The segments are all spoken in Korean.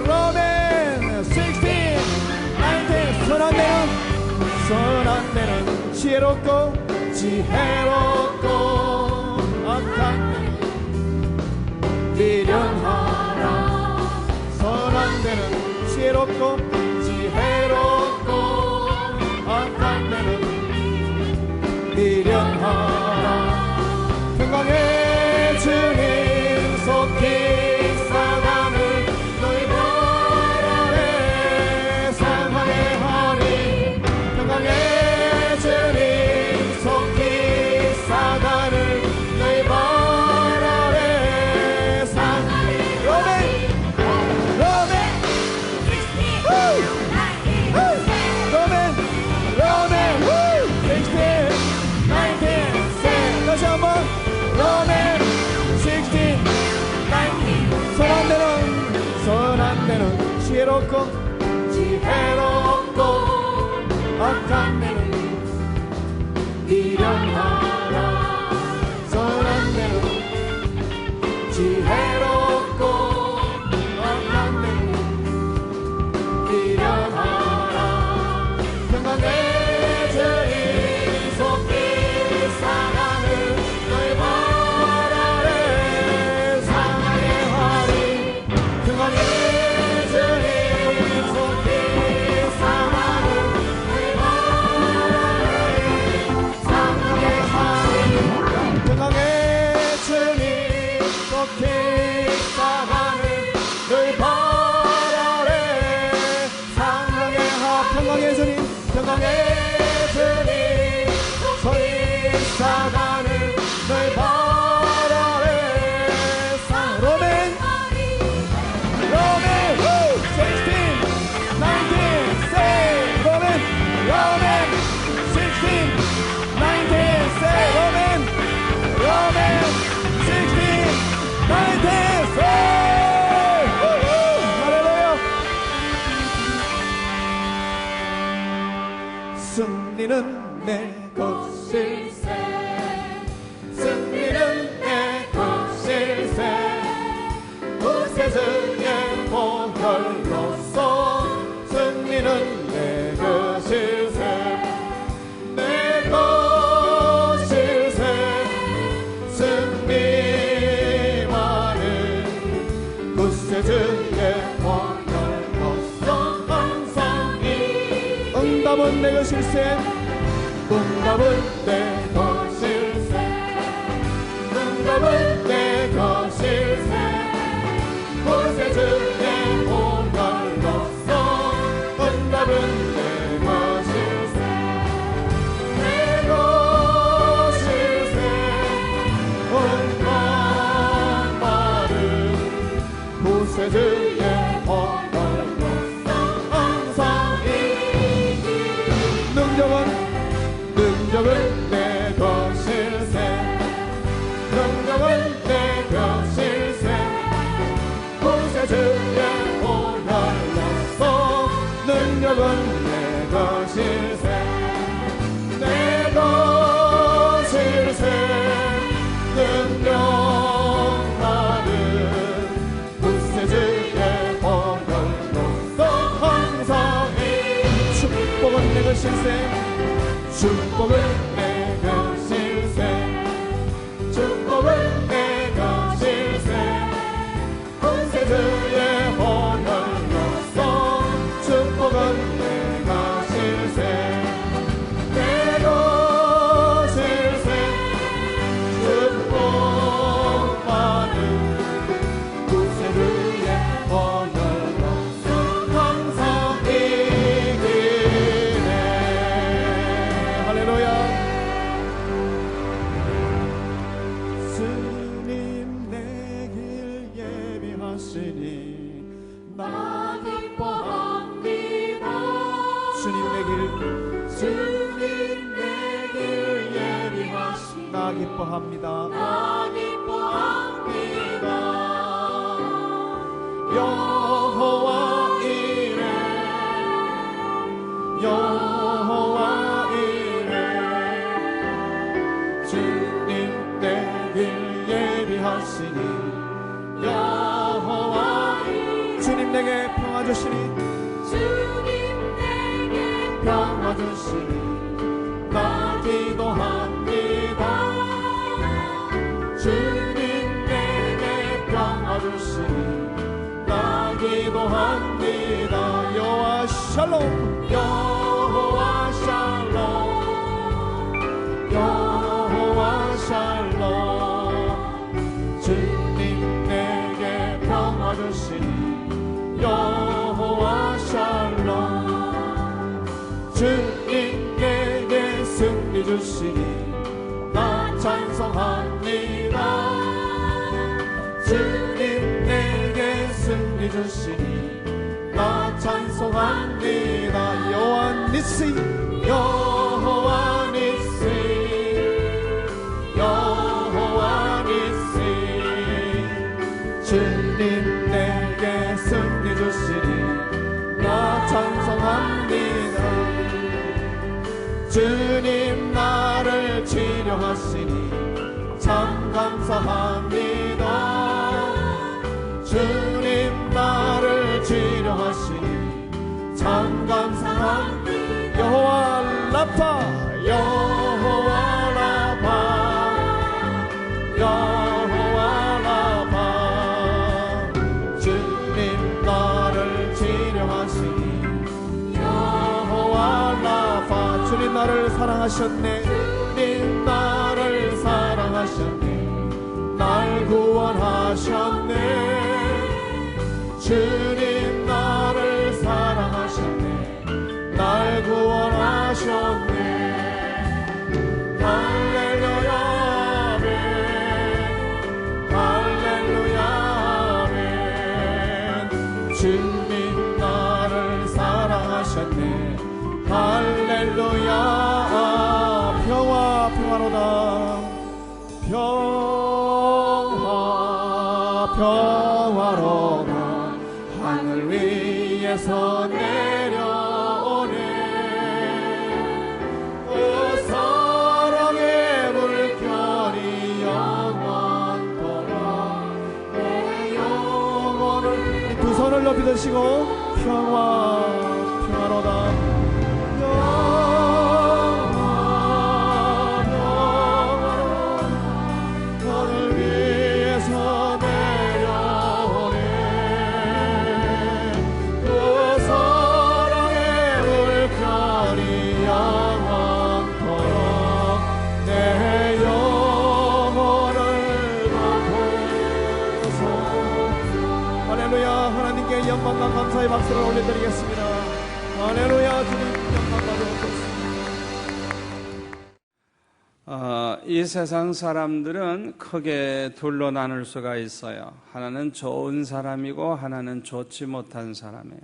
로맨 16, 19 선한 데는 지혜롭고 악한 미련하라. 선한 데는 지혜롭고 악한 데는 미련하라. 평강의 주님 속히 사단을 너희 발 아래 상하게 하리. 평강의 주님 속히 사단을 너희 발 아래 상하리. 로맨 다시 한번 로맨 16, 19 선한 데는 지혜롭고 악한 데는 미련하라. 선한 데는 지혜롭고 악한 데는 미련하라. 평강의 주님 속히 사단을 너희 발 아래 상하게 하리. 평강의 주님 속히 사단을 너희 발 아래 상하게 하리. 평강의 주님 속히 사단을 너희 발 아래 상하게 하. 평강의 주님 소리 사단을 너희 발 아래 상. 로맨 16, 19 say 로맨 16, 19 say 로맨 16, 19 say. 할렐루야. 승리는 내 것일세. 승리는 내 것일세. 구세주의 보혈로서 승리는 내 것일세. 내 것일세. 승리만은 구세주의 보혈로서 항상 응답은 내 것일세. 응답은 내 것일세. 응답은 내 것일세. 구세주의 보혈로서 응답은 내 것일세. 내 것일세. 응답만은 구세주의 보혈로서 항상 능력은 내 것일세. 능력은 내 것일세. 구세주의 보혈로서 능력은 내 것일세. 내 것일세. 능력만은 구세주의 보혈로서 항상 축복은 내 것일세. 축복은 내 것일세. 축복은 내 것일세. 구세주의 보혈로서 축복은 내 것일세. 내 것일세. 축복만은 구세주의 보혈로서 항상 이기네. 할렐루야. 주님 내 길 예비하시니 나 기뻐합니다. 주님 내 길 예비하시니 나 기뻐합니다. 여호와 이레 여호와 이레. 주님 내 길 예비하시니 주시니 주님 내게 평화 주시니 나 기도합니다. 주님 내게 평화 주시니 나 기도합니다. 여호와 샬롬 여호와 샬롬 여호와 샬롬 주님 내게 평화 주시니 여호와 샬롬 주님 내게 승리 주시니 나 찬송합니다. 주님 내게 승리 주시니 나 찬송합니다. 여호와 니시 여호와 니시 여호와 니시 주님 내게 승리 주시니 나 찬송합니다. 주님 나를 치료하시니 참 감사합니다. 주님 나를 치료하시니 참 감사합니다. 여호와 라파 여호와 라파 여호와 라파 주님 나를 치료하시니 여호와 라파 주님 나를 사랑하셨네. 주님 나를 사랑하셨네. 날 구원하셨네. 주님 나를 사랑하셨네. 날 구원하셨네. 할렐루야 아멘 할렐루야 아멘 주님 나를 사랑하셨네. 할렐루야 평화 평화로다 평화로다 하늘 위에서 내려오네. 그 사랑의 물결이 영원토록 내 영혼을 두 손을 높이 드시고 평화로다 하늘 위에서 내려오네. 그 사랑의 물결이 영원토록 내 영혼을 덮어서. 할렐루야. 하나님께 영광과 감사의 박수를 올려드리겠습니다. 할렐루야. 주님 영광 받으옵소서. 이 세상 사람들은 크게 둘로 나눌 수가 있어요. 하나는 좋은 사람이고 하나는 좋지 못한 사람이에요.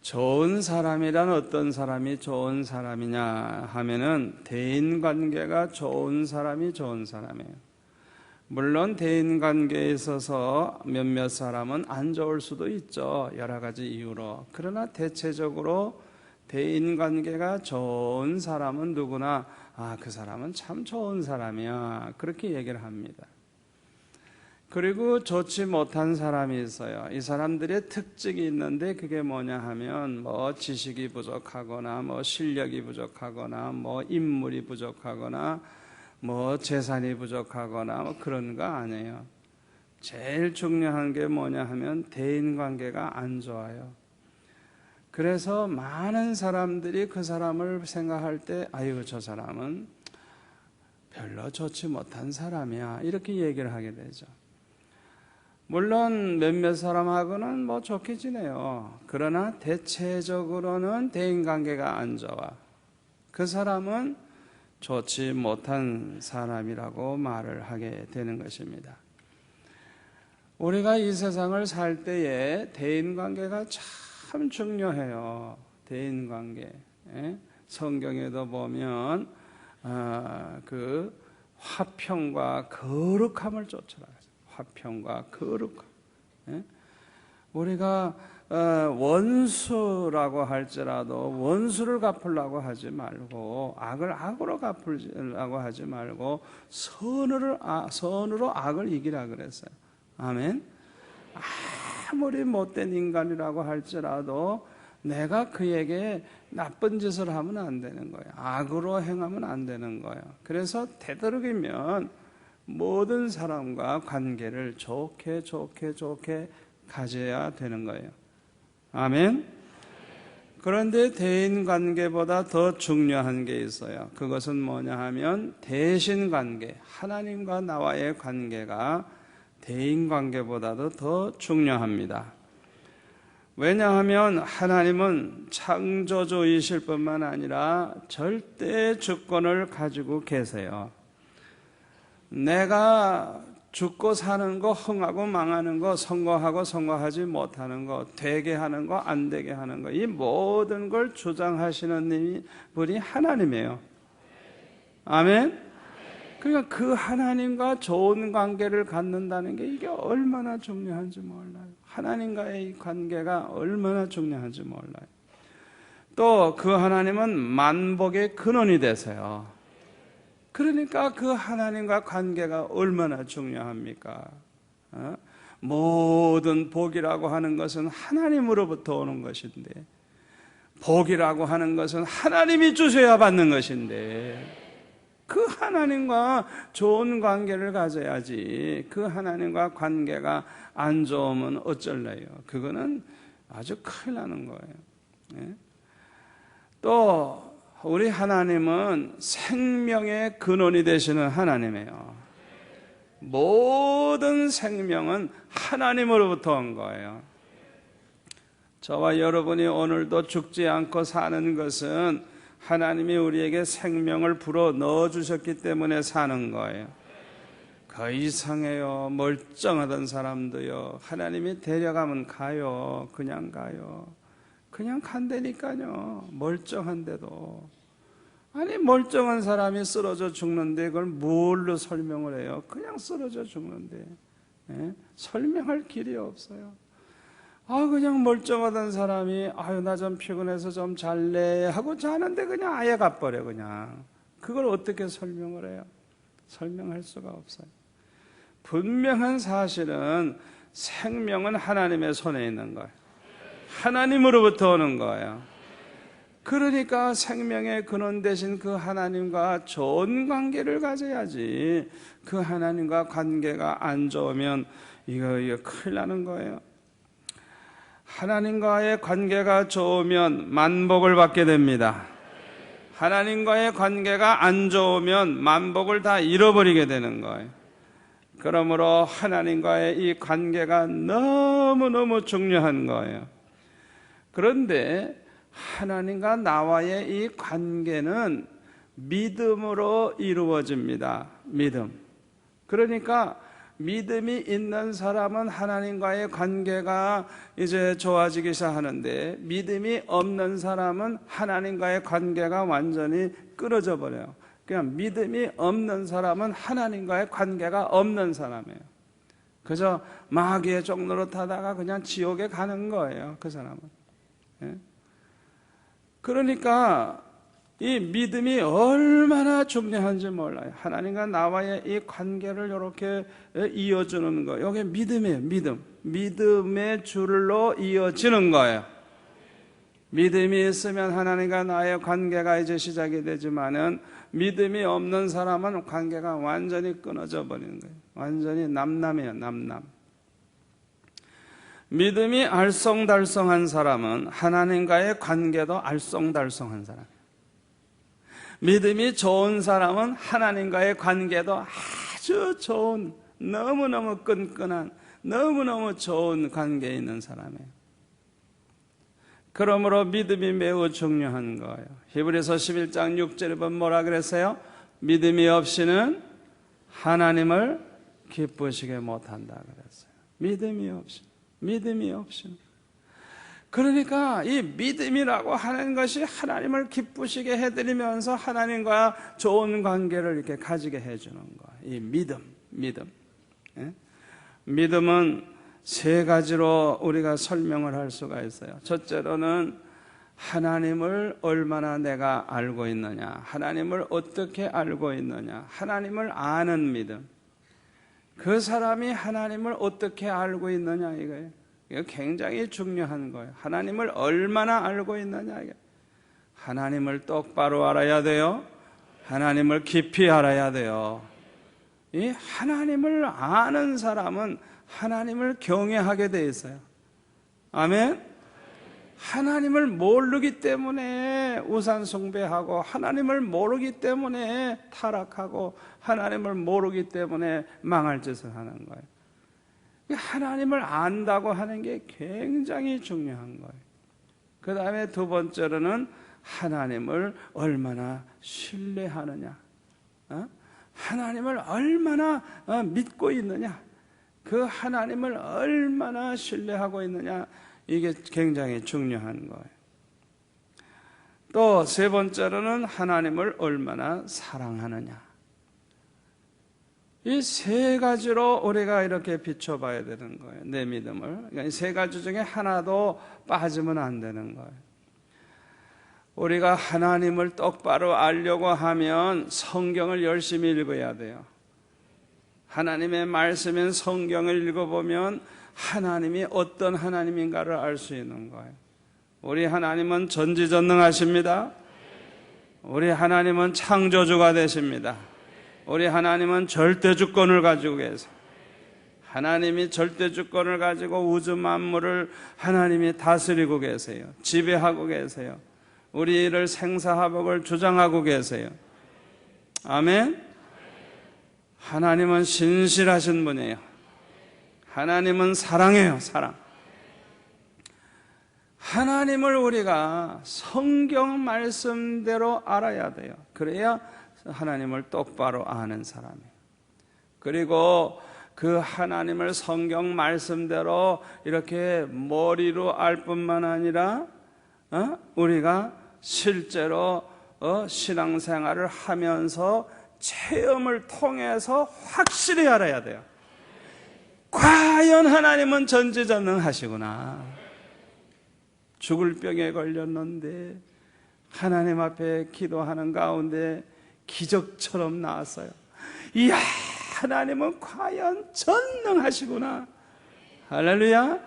좋은 사람이란 어떤 사람이 좋은 사람이냐 하면은 대인관계가 좋은 사람이 좋은 사람이에요. 물론 대인관계에 있어서 몇몇 사람은 안 좋을 수도 있죠. 여러 가지 이유로. 그러나 대체적으로 대인관계가 좋은 사람은 누구나 그 사람은 참 좋은 사람이야, 그렇게 얘기를 합니다. 그리고 좋지 못한 사람이 있어요. 이 사람들의 특징이 있는데 그게 뭐냐 하면 뭐 지식이 부족하거나 뭐 실력이 부족하거나 뭐 인물이 부족하거나 뭐 재산이 부족하거나 뭐 그런 거 아니에요. 제일 중요한 게 뭐냐 하면 대인관계가 안 좋아요. 그래서 많은 사람들이 그 사람을 생각할 때 아이고 저 사람은 별로 좋지 못한 사람이야, 이렇게 얘기를 하게 되죠. 물론 몇몇 사람하고는 뭐 좋게 지내요. 그러나 대체적으로는 대인관계가 안 좋아. 그 사람은 좋지 못한 사람이라고 말을 하게 되는 것입니다. 우리가 이 세상을 살 때에 대인관계가 참 중요해요. 대인관계. 성경에도 보면 그 화평과 거룩함을 쫓으라. 화평과 거룩함. 우리가 원수라고 할지라도 원수를 갚으려고 하지 말고 악을 악으로 갚으려고 하지 말고 선으로 악을 이기라 그랬어요. 아멘. 아무리 못된 인간이라고 할지라도 내가 그에게 나쁜 짓을 하면 안 되는 거예요. 악으로 행하면 안 되는 거예요. 그래서 되도록이면 모든 사람과 관계를 좋게 가져야 되는 거예요. 아멘. 그런데 대인 관계보다 더 중요한 게 있어요. 그것은 뭐냐 하면 대신 관계, 하나님과 나와의 관계가 대인 관계보다도 더 중요합니다. 왜냐하면 하나님은 창조주이실 뿐만 아니라 절대 주권을 가지고 계세요. 내가 죽고 사는 거, 흥하고 망하는 거, 성공하고 성공하지 못하는 거, 되게 하는 거, 안 되게 하는 거, 이 모든 걸 주장하시는 분이 하나님이에요. 아멘? 그러니까 그 하나님과 좋은 관계를 갖는다는 게 이게 얼마나 중요한지 몰라요. 하나님과의 이 관계가 얼마나 중요한지 몰라요. 또 그 하나님은 만복의 근원이 되세요. 그러니까 그 하나님과 관계가 얼마나 중요합니까? 모든 복이라고 하는 것은 하나님으로부터 오는 것인데, 복이라고 하는 것은 하나님이 주셔야 받는 것인데, 그 하나님과 좋은 관계를 가져야지. 그 하나님과 관계가 안 좋으면 어쩔래요? 그거는 아주 큰일 나는 거예요. 또 우리 하나님은 생명의 근원이 되시는 하나님이에요. 모든 생명은 하나님으로부터 온 거예요. 저와 여러분이 오늘도 죽지 않고 사는 것은 하나님이 우리에게 생명을 불어 넣어주셨기 때문에 사는 거예요. 그 이상해요. 멀쩡하던 사람도요, 하나님이 데려가면 가요. 그냥 가요. 그냥 간다니까요. 멀쩡한데도. 아니, 멀쩡한 사람이 쓰러져 죽는데 그걸 뭘로 설명을 해요? 그냥 쓰러져 죽는데. 설명할 길이 없어요. 그냥 멀쩡하던 사람이 나 좀 피곤해서 좀 잘래 하고 자는데 그냥 아예 가버려. 그냥 그걸 어떻게 설명을 해요? 설명할 수가 없어요. 분명한 사실은 생명은 하나님의 손에 있는 거예요. 하나님으로부터 오는 거예요. 그러니까 생명의 근원 되신 그 하나님과 좋은 관계를 가져야지. 그 하나님과 관계가 안 좋으면 이거 큰일 나는 거예요. 하나님과의 관계가 좋으면 만복을 받게 됩니다. 하나님과의 관계가 안 좋으면 만복을 다 잃어버리게 되는 거예요. 그러므로 하나님과의 이 관계가 너무너무 중요한 거예요. 그런데 하나님과 나와의 이 관계는 믿음으로 이루어집니다. 믿음. 그러니까 믿음이 있는 사람은 하나님과의 관계가 이제 좋아지기 시작하는데, 믿음이 없는 사람은 하나님과의 관계가 완전히 끊어져 버려요. 그냥 믿음이 없는 사람은 하나님과의 관계가 없는 사람이에요. 그저 마귀의 종로로 타다가 그냥 지옥에 가는 거예요. 그 사람은. 그러니까 이 믿음이 얼마나 중요한지 몰라요. 하나님과 나와의 이 관계를 이렇게 이어주는 거예요. 이게 믿음이에요. 믿음의 줄로 이어지는 거예요. 믿음이 있으면 하나님과 나의 관계가 이제 시작이 되지만은, 믿음이 없는 사람은 관계가 완전히 끊어져 버리는 거예요. 완전히 남남이에요. 남남. 믿음이 알쏭달쏭한 사람은 하나님과의 관계도 알쏭달쏭한 사람. 믿음이 좋은 사람은 하나님과의 관계도 아주 좋은, 너무너무 끈끈한, 너무너무 좋은 관계에 있는 사람이에요. 그러므로 믿음이 매우 중요한 거예요. 히브리서 11장 6절에 보면 뭐라 그랬어요? 믿음이 없이는 하나님을 기쁘시게 못한다 그랬어요. 믿음이 없이는. 그러니까 이 믿음이라고 하는 것이 하나님을 기쁘시게 해드리면서 하나님과 좋은 관계를 이렇게 가지게 해주는 거예요. 이 믿음. 믿음은 세 가지로 우리가 설명을 할 수가 있어요. 첫째로는 하나님을 얼마나 내가 알고 있느냐, 하나님을 어떻게 알고 있느냐, 하나님을 아는 믿음. 그 사람이 하나님을 어떻게 알고 있느냐 이거예요. 이거 굉장히 중요한 거예요. 하나님을 얼마나 알고 있느냐. 하나님을 똑바로 알아야 돼요. 하나님을 깊이 알아야 돼요. 이 하나님을 아는 사람은 하나님을 경외하게 돼 있어요. 아멘. 하나님을 모르기 때문에 우상 숭배하고, 하나님을 모르기 때문에 타락하고, 하나님을 모르기 때문에 망할 짓을 하는 거예요. 하나님을 안다고 하는 게 굉장히 중요한 거예요. 그 다음에 두 번째로는 하나님을 얼마나 신뢰하느냐, 하나님을 얼마나 믿고 있느냐, 그 하나님을 얼마나 신뢰하고 있느냐, 이게 굉장히 중요한 거예요. 또 세 번째로는 하나님을 얼마나 사랑하느냐. 이 세 가지로 우리가 이렇게 비춰봐야 되는 거예요. 내 믿음을. 그러니까 이 세 가지 중에 하나도 빠지면 안 되는 거예요. 우리가 하나님을 똑바로 알려고 하면 성경을 열심히 읽어야 돼요. 하나님의 말씀인 성경을 읽어보면 하나님이 어떤 하나님인가를 알 수 있는 거예요. 우리 하나님은 전지전능하십니다. 우리 하나님은 창조주가 되십니다. 우리 하나님은 절대주권을 가지고 계세요. 하나님이 절대주권을 가지고 우주 만물을 하나님이 다스리고 계세요. 지배하고 계세요. 우리를 생사화복을 주장하고 계세요. 아멘. 하나님은 신실하신 분이에요. 하나님은 사랑해요. 사랑. 하나님을 우리가 성경 말씀대로 알아야 돼요. 그래야 하나님을 똑바로 아는 사람이에요. 그리고 그 하나님을 성경 말씀대로 이렇게 머리로 알 뿐만 아니라 우리가 실제로 신앙생활을 하면서 체험을 통해서 확실히 알아야 돼요. 과연 하나님은 전지전능하시구나. 죽을 병에 걸렸는데 하나님 앞에 기도하는 가운데 기적처럼 나왔어요. 이야, 하나님은 과연 전능하시구나. 할렐루야.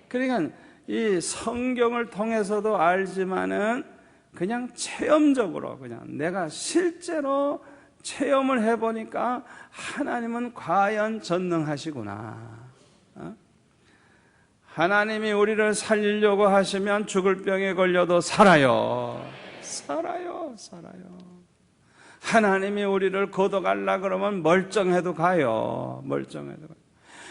그러니까 이 성경을 통해서도 알지만은 그냥 체험적으로, 그냥 내가 실제로 체험을 해보니까 하나님은 과연 전능하시구나. 하나님이 우리를 살리려고 하시면 죽을 병에 걸려도 살아요. 살아요. 하나님이 우리를 거둬가려고 그러면 멀쩡해도 가요. 멀쩡해도 가요.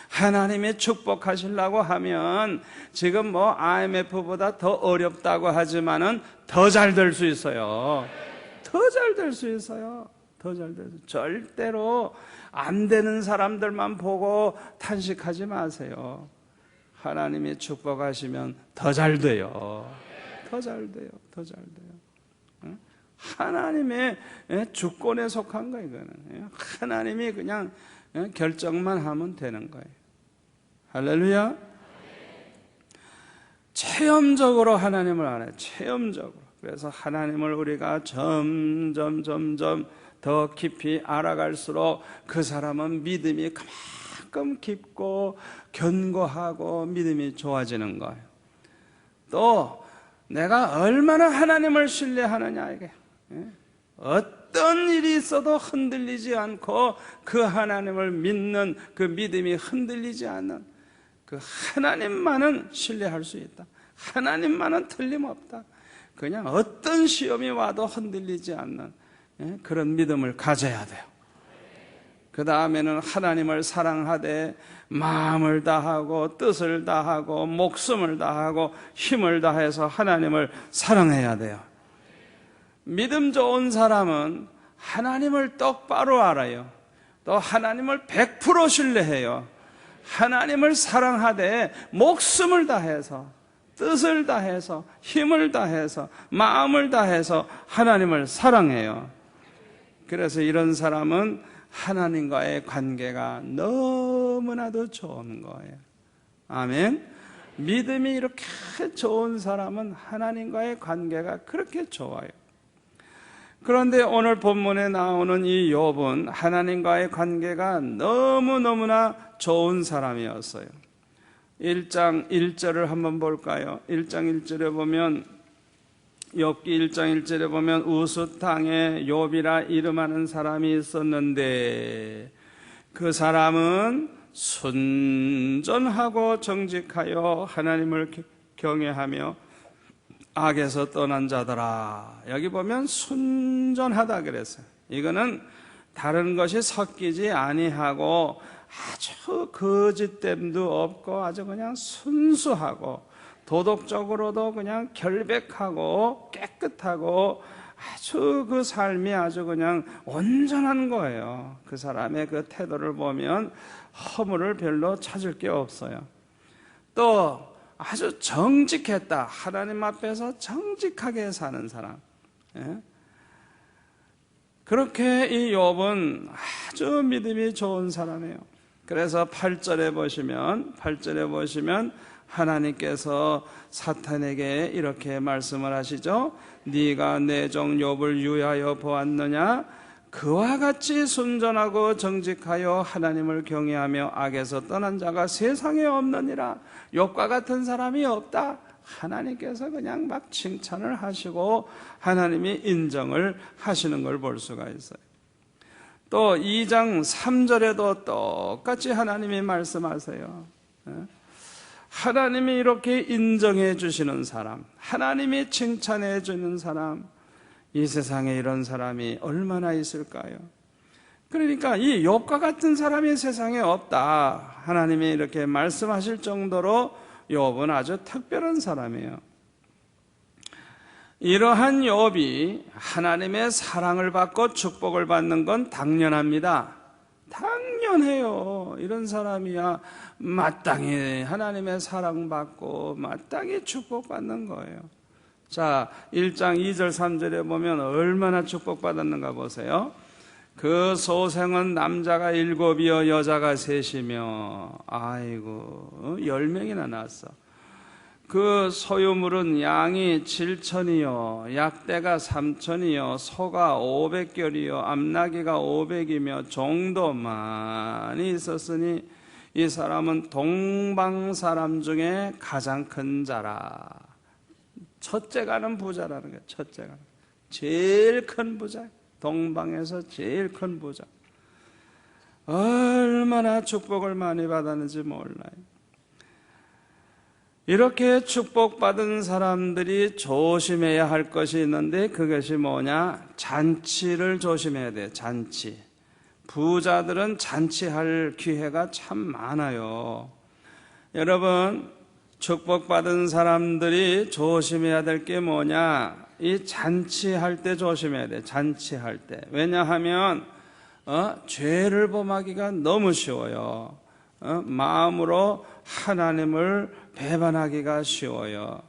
하나님이 축복하시려고 하면 지금 뭐 IMF보다 더 어렵다고 하지만은 더 잘 될 수 있어요. 더 잘 될 수 있어요. 더 잘 될 수 있어요. 절대로 안 되는 사람들만 보고 탄식하지 마세요. 하나님이 축복하시면 더 잘 돼요. 더 잘 돼요. 더 잘 돼요. 하나님의 주권에 속한 거예요. 이거는 하나님이 그냥 결정만 하면 되는 거예요. 할렐루야. 체험적으로 하나님을 알아요. 체험적으로. 그래서 하나님을 우리가 점점 더 깊이 알아갈수록 그 사람은 믿음이 그만큼 깊고 견고하고 믿음이 좋아지는 거예요. 또 내가 얼마나 하나님을 신뢰하느냐, 이게 어떤 일이 있어도 흔들리지 않고 그 하나님을 믿는 그 믿음이 흔들리지 않는 그 하나님만은 신뢰할 수 있다. 하나님만은 틀림없다. 그냥 어떤 시험이 와도 흔들리지 않는 그런 믿음을 가져야 돼요. 그 다음에는 하나님을 사랑하되 마음을 다하고 뜻을 다하고 목숨을 다하고 힘을 다해서 하나님을 사랑해야 돼요. 믿음 좋은 사람은 하나님을 똑바로 알아요. 또 하나님을 100% 신뢰해요. 하나님을 사랑하되 목숨을 다해서 뜻을 다해서 힘을 다해서 마음을 다해서 하나님을 사랑해요. 그래서 이런 사람은 하나님과의 관계가 너무나도 좋은 거예요. 아멘. 믿음이 이렇게 좋은 사람은 하나님과의 관계가 그렇게 좋아요. 그런데 오늘 본문에 나오는 이 욥은 하나님과의 관계가 너무너무나 좋은 사람이었어요. 1장 1절을 한번 볼까요? 1장 1절에 보면 욥기 1장 1절에 보면 우스탕에 욥이라 이름하는 사람이 있었는데 그 사람은 순전하고 정직하여 하나님을 경외하며 악에서 떠난 자더라. 여기 보면 순전하다 그랬어요. 이거는 다른 것이 섞이지 아니하고 아주 거짓됨도 없고 아주 그냥 순수하고 도덕적으로도 그냥 결백하고 깨끗하고 아주 그 삶이 아주 그냥 온전한 거예요. 그 사람의 그 태도를 보면 허물을 별로 찾을 게 없어요. 또 아주 정직했다. 하나님 앞에서 정직하게 사는 사람. 그렇게 이 욥은 아주 믿음이 좋은 사람이에요. 그래서 8절에 보시면 하나님께서 사탄에게 이렇게 말씀을 하시죠. 네가 내 종 욥을 유하여 보았느냐? 그와 같이 순전하고 정직하여 하나님을 경외하며 악에서 떠난 자가 세상에 없느니라. 욥과 같은 사람이 없다. 하나님께서 그냥 막 칭찬을 하시고 하나님이 인정을 하시는 걸 볼 수가 있어요. 또 2장 3절에도 똑같이 하나님이 말씀하세요. 하나님이 이렇게 인정해 주시는 사람, 하나님이 칭찬해 주는 사람, 이 세상에 이런 사람이 얼마나 있을까요? 그러니까 이 욥과 같은 사람이 세상에 없다. 하나님이 이렇게 말씀하실 정도로 욥은 아주 특별한 사람이에요. 이러한 욥이 하나님의 사랑을 받고 축복을 받는 건 당연합니다. 당연해요. 이런 사람이야 마땅히 하나님의 사랑받고 마땅히 축복받는 거예요. 자, 1장 2절 3절에 보면 얼마나 축복받았는가 보세요. 그 소생은 남자가 7이요 여자가 3이며 아이고 10명이나 낳았어. 그 소유물은 양이 7천이요 약대가 3천이요 소가 500결이요 암나귀가 500이며 종도 많이 있었으니 이 사람은 동방 사람 중에 가장 큰 자라. 첫째가는 부자라는 거예요. 첫째가 제일 큰 부자, 동방에서 제일 큰 부자. 얼마나 축복을 많이 받았는지 몰라요. 이렇게 축복받은 사람들이 조심해야 할 것이 있는데 그것이 뭐냐? 잔치를 조심해야 돼요. 잔치. 부자들은 잔치할 기회가 참 많아요. 여러분, 축복받은 사람들이 조심해야 될 게 뭐냐? 이 잔치할 때 조심해야 돼. 잔치할 때. 왜냐하면 죄를 범하기가 너무 쉬워요. 마음으로 하나님을 배반하기가 쉬워요.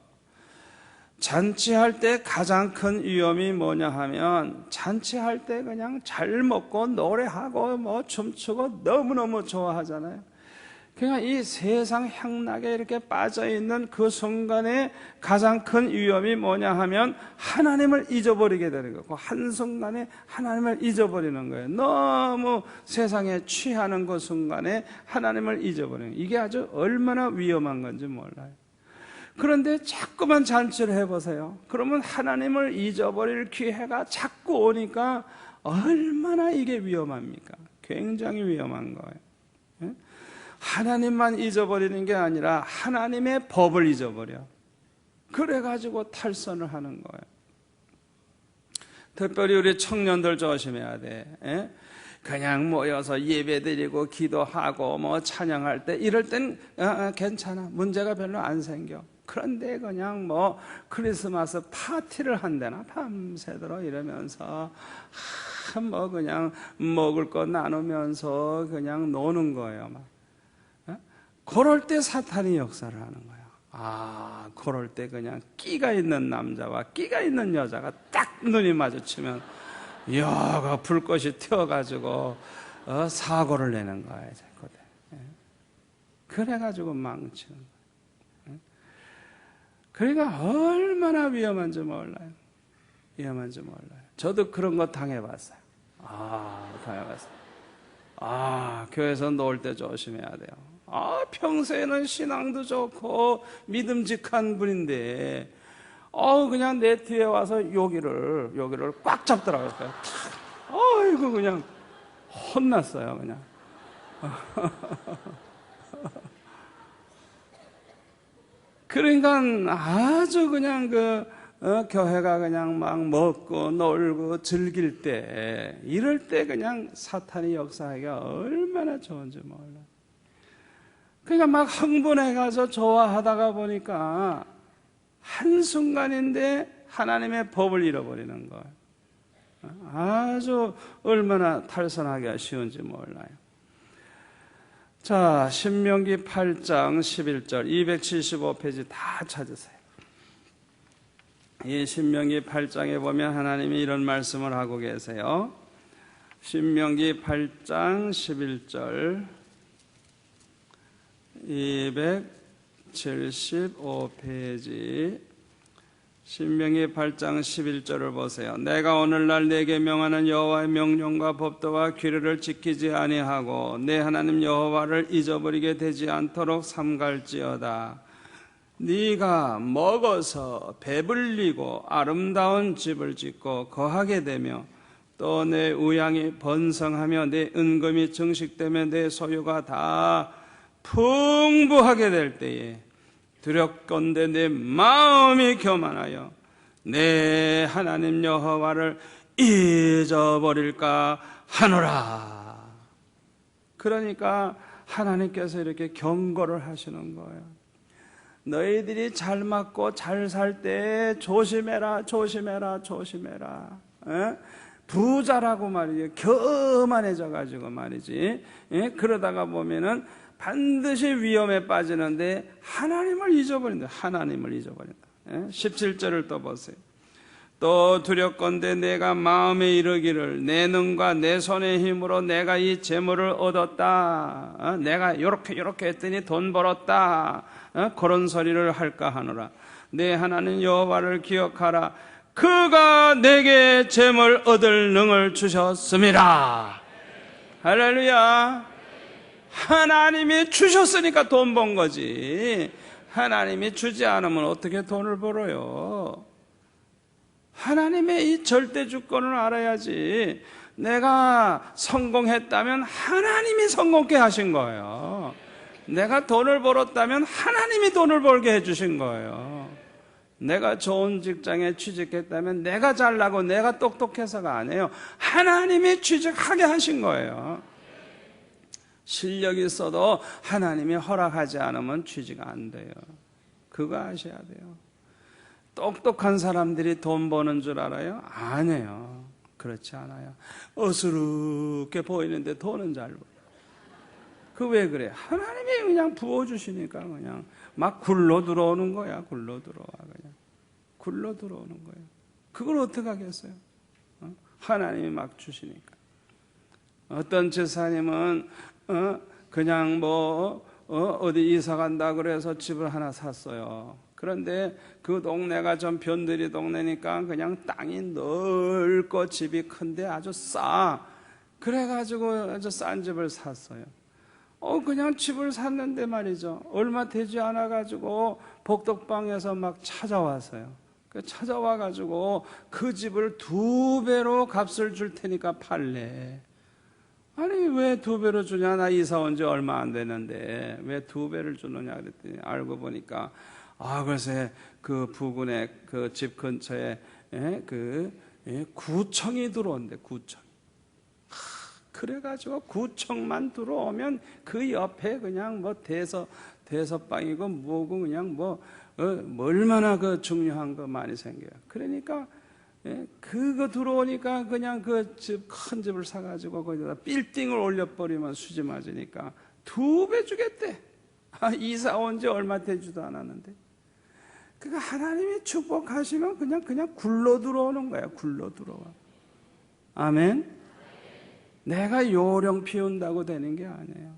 잔치할 때 가장 큰 위험이 뭐냐 하면 잔치할 때 그냥 잘 먹고 노래하고 뭐 춤추고 너무너무 좋아하잖아요. 그냥 이 세상 향락에 이렇게 빠져있는 그 순간에 가장 큰 위험이 뭐냐 하면 하나님을 잊어버리게 되는 거고 한순간에 하나님을 잊어버리는 거예요. 너무 세상에 취하는 그 순간에 하나님을 잊어버리는 거예요. 이게 아주 얼마나 위험한 건지 몰라요. 그런데 자꾸만 잔치를 해보세요. 그러면 하나님을 잊어버릴 기회가 자꾸 오니까 얼마나 이게 위험합니까? 굉장히 위험한 거예요. 하나님만 잊어버리는 게 아니라 하나님의 법을 잊어버려. 그래가지고 탈선을 하는 거예요. 특별히 우리 청년들 조심해야 돼. 그냥 모여서 예배드리고 기도하고 뭐 찬양할 때 이럴 땐 괜찮아. 문제가 별로 안 생겨. 그런데 그냥 뭐 크리스마스 파티를 한대나 밤새도록 이러면서 뭐 그냥 먹을 거 나누면서 그냥 노는 거예요. 막. 그럴 때 사탄이 역사를 하는 거예요. 그럴 때 그냥 끼가 있는 남자와 끼가 있는 여자가 딱 눈이 마주치면 여가 불꽃이 튀어가지고 사고를 내는 거예요. 그래가지고 망치는 거예요. 그러니까 얼마나 위험한지 몰라요. 위험한지 몰라요. 저도 그런 거 당해봤어요. 당해봤어요. 교회에서 놀 때 조심해야 돼요. 평소에는 신앙도 좋고 믿음직한 분인데 그냥 내 뒤에 와서 여기를 꽉 잡더라고요. 이거 그냥 혼났어요, 그냥. 그러니까 아주 그냥 교회가 그냥 막 먹고 놀고 즐길 때, 이럴 때 그냥 사탄이 역사하기가 얼마나 좋은지 몰라요. 그러니까 막 흥분해가서 좋아하다가 보니까 한순간인데 하나님의 법을 잃어버리는 거예요. 아주 얼마나 탈선하기가 쉬운지 몰라요. 자, 신명기 8장 11절 275페이지 다 찾으세요. 이 신명기 8장에 보면 하나님이 이런 말씀을 하고 계세요. 신명기 8장 11절 275페이지 신명기 8장 11절을 보세요. 내가 오늘날 내게 명하는 여호와의 명령과 법도와 규례를 지키지 아니하고 내 하나님 여호와를 잊어버리게 되지 않도록 삼갈지어다. 네가 먹어서 배불리고 아름다운 집을 짓고 거하게 되며 또 내 우양이 번성하며 내 은금이 증식되며 내 소유가 다 풍부하게 될 때에 두렵건대 내 마음이 교만하여 내 하나님 여호와를 잊어버릴까 하노라. 그러니까 하나님께서 이렇게 경고를 하시는 거예요. 너희들이 잘 맞고 잘 살 때 조심해라, 조심해라, 조심해라. 부자라고 말이죠. 교만해져 가지고 말이지. 그러다가 보면은 반드시 위험에 빠지는데 하나님을 잊어버린다. 하나님을 잊어버린다. 17절을 또 보세요. 또 두렵건대 내가 마음에 이르기를 내 능과 내 손의 힘으로 내가 이 재물을 얻었다. 내가 요렇게 했더니 돈 벌었다. 그런 소리를 할까 하노라. 내 하나님 여호와를 기억하라. 그가 내게 재물 얻을 능을 주셨습니다. 할렐루야. 하나님이 주셨으니까 돈 번 거지. 하나님이 주지 않으면 어떻게 돈을 벌어요? 하나님의 이 절대 주권을 알아야지. 내가 성공했다면 하나님이 성공케 하신 거예요. 내가 돈을 벌었다면 하나님이 돈을 벌게 해주신 거예요. 내가 좋은 직장에 취직했다면 내가 잘나고 내가 똑똑해서가 아니에요. 하나님이 취직하게 하신 거예요. 실력이 있어도 하나님이 허락하지 않으면 취직 안 돼요. 그거 아셔야 돼요. 똑똑한 사람들이 돈 버는 줄 알아요? 아니에요. 그렇지 않아요. 어스럽게 보이는데 돈은 잘 벌어요. 그 왜 그래? 하나님이 그냥 부어주시니까 그냥 막 굴러 들어오는 거야. 굴러 들어와. 그냥 굴러 들어오는 거예요. 그걸 어떻게 하겠어요? 하나님이 막 주시니까. 어떤 집사님은 그냥 어디 이사 간다 그래서 집을 하나 샀어요. 그런데 그 동네가 좀 변두리 동네니까 그냥 땅이 넓고 집이 큰데 아주 싸. 그래가지고 아주 싼 집을 샀어요. 그냥 집을 샀는데 말이죠. 얼마 되지 않아가지고 복덕방에서 막 찾아왔어요. 찾아와가지고 그 집을 2배로 값을 줄 테니까 팔래. 아니 왜 2배로 주냐? 나 이사 온 지 얼마 안 되는데 왜 2배를 주느냐 그랬더니 알고 보니까 글쎄 그 부근에 그 집 근처에 구청이 들어온대. 구청. 그래가지고 구청만 들어오면 그 옆에 그냥 대서방이고 뭐고 그냥 얼마나 중요한 거 많이 생겨요. 그러니까 그거 들어오니까 그냥 그 집 큰 집을 사가지고 거기다 빌딩을 올려버리면 수지 맞으니까 2배 주겠대. 이사 온 지 얼마 되지도 않았는데. 그러니까 하나님이 축복하시면 그냥 굴러 들어오는 거야. 굴러 들어와. 아멘. 내가 요령 피운다고 되는 게 아니에요.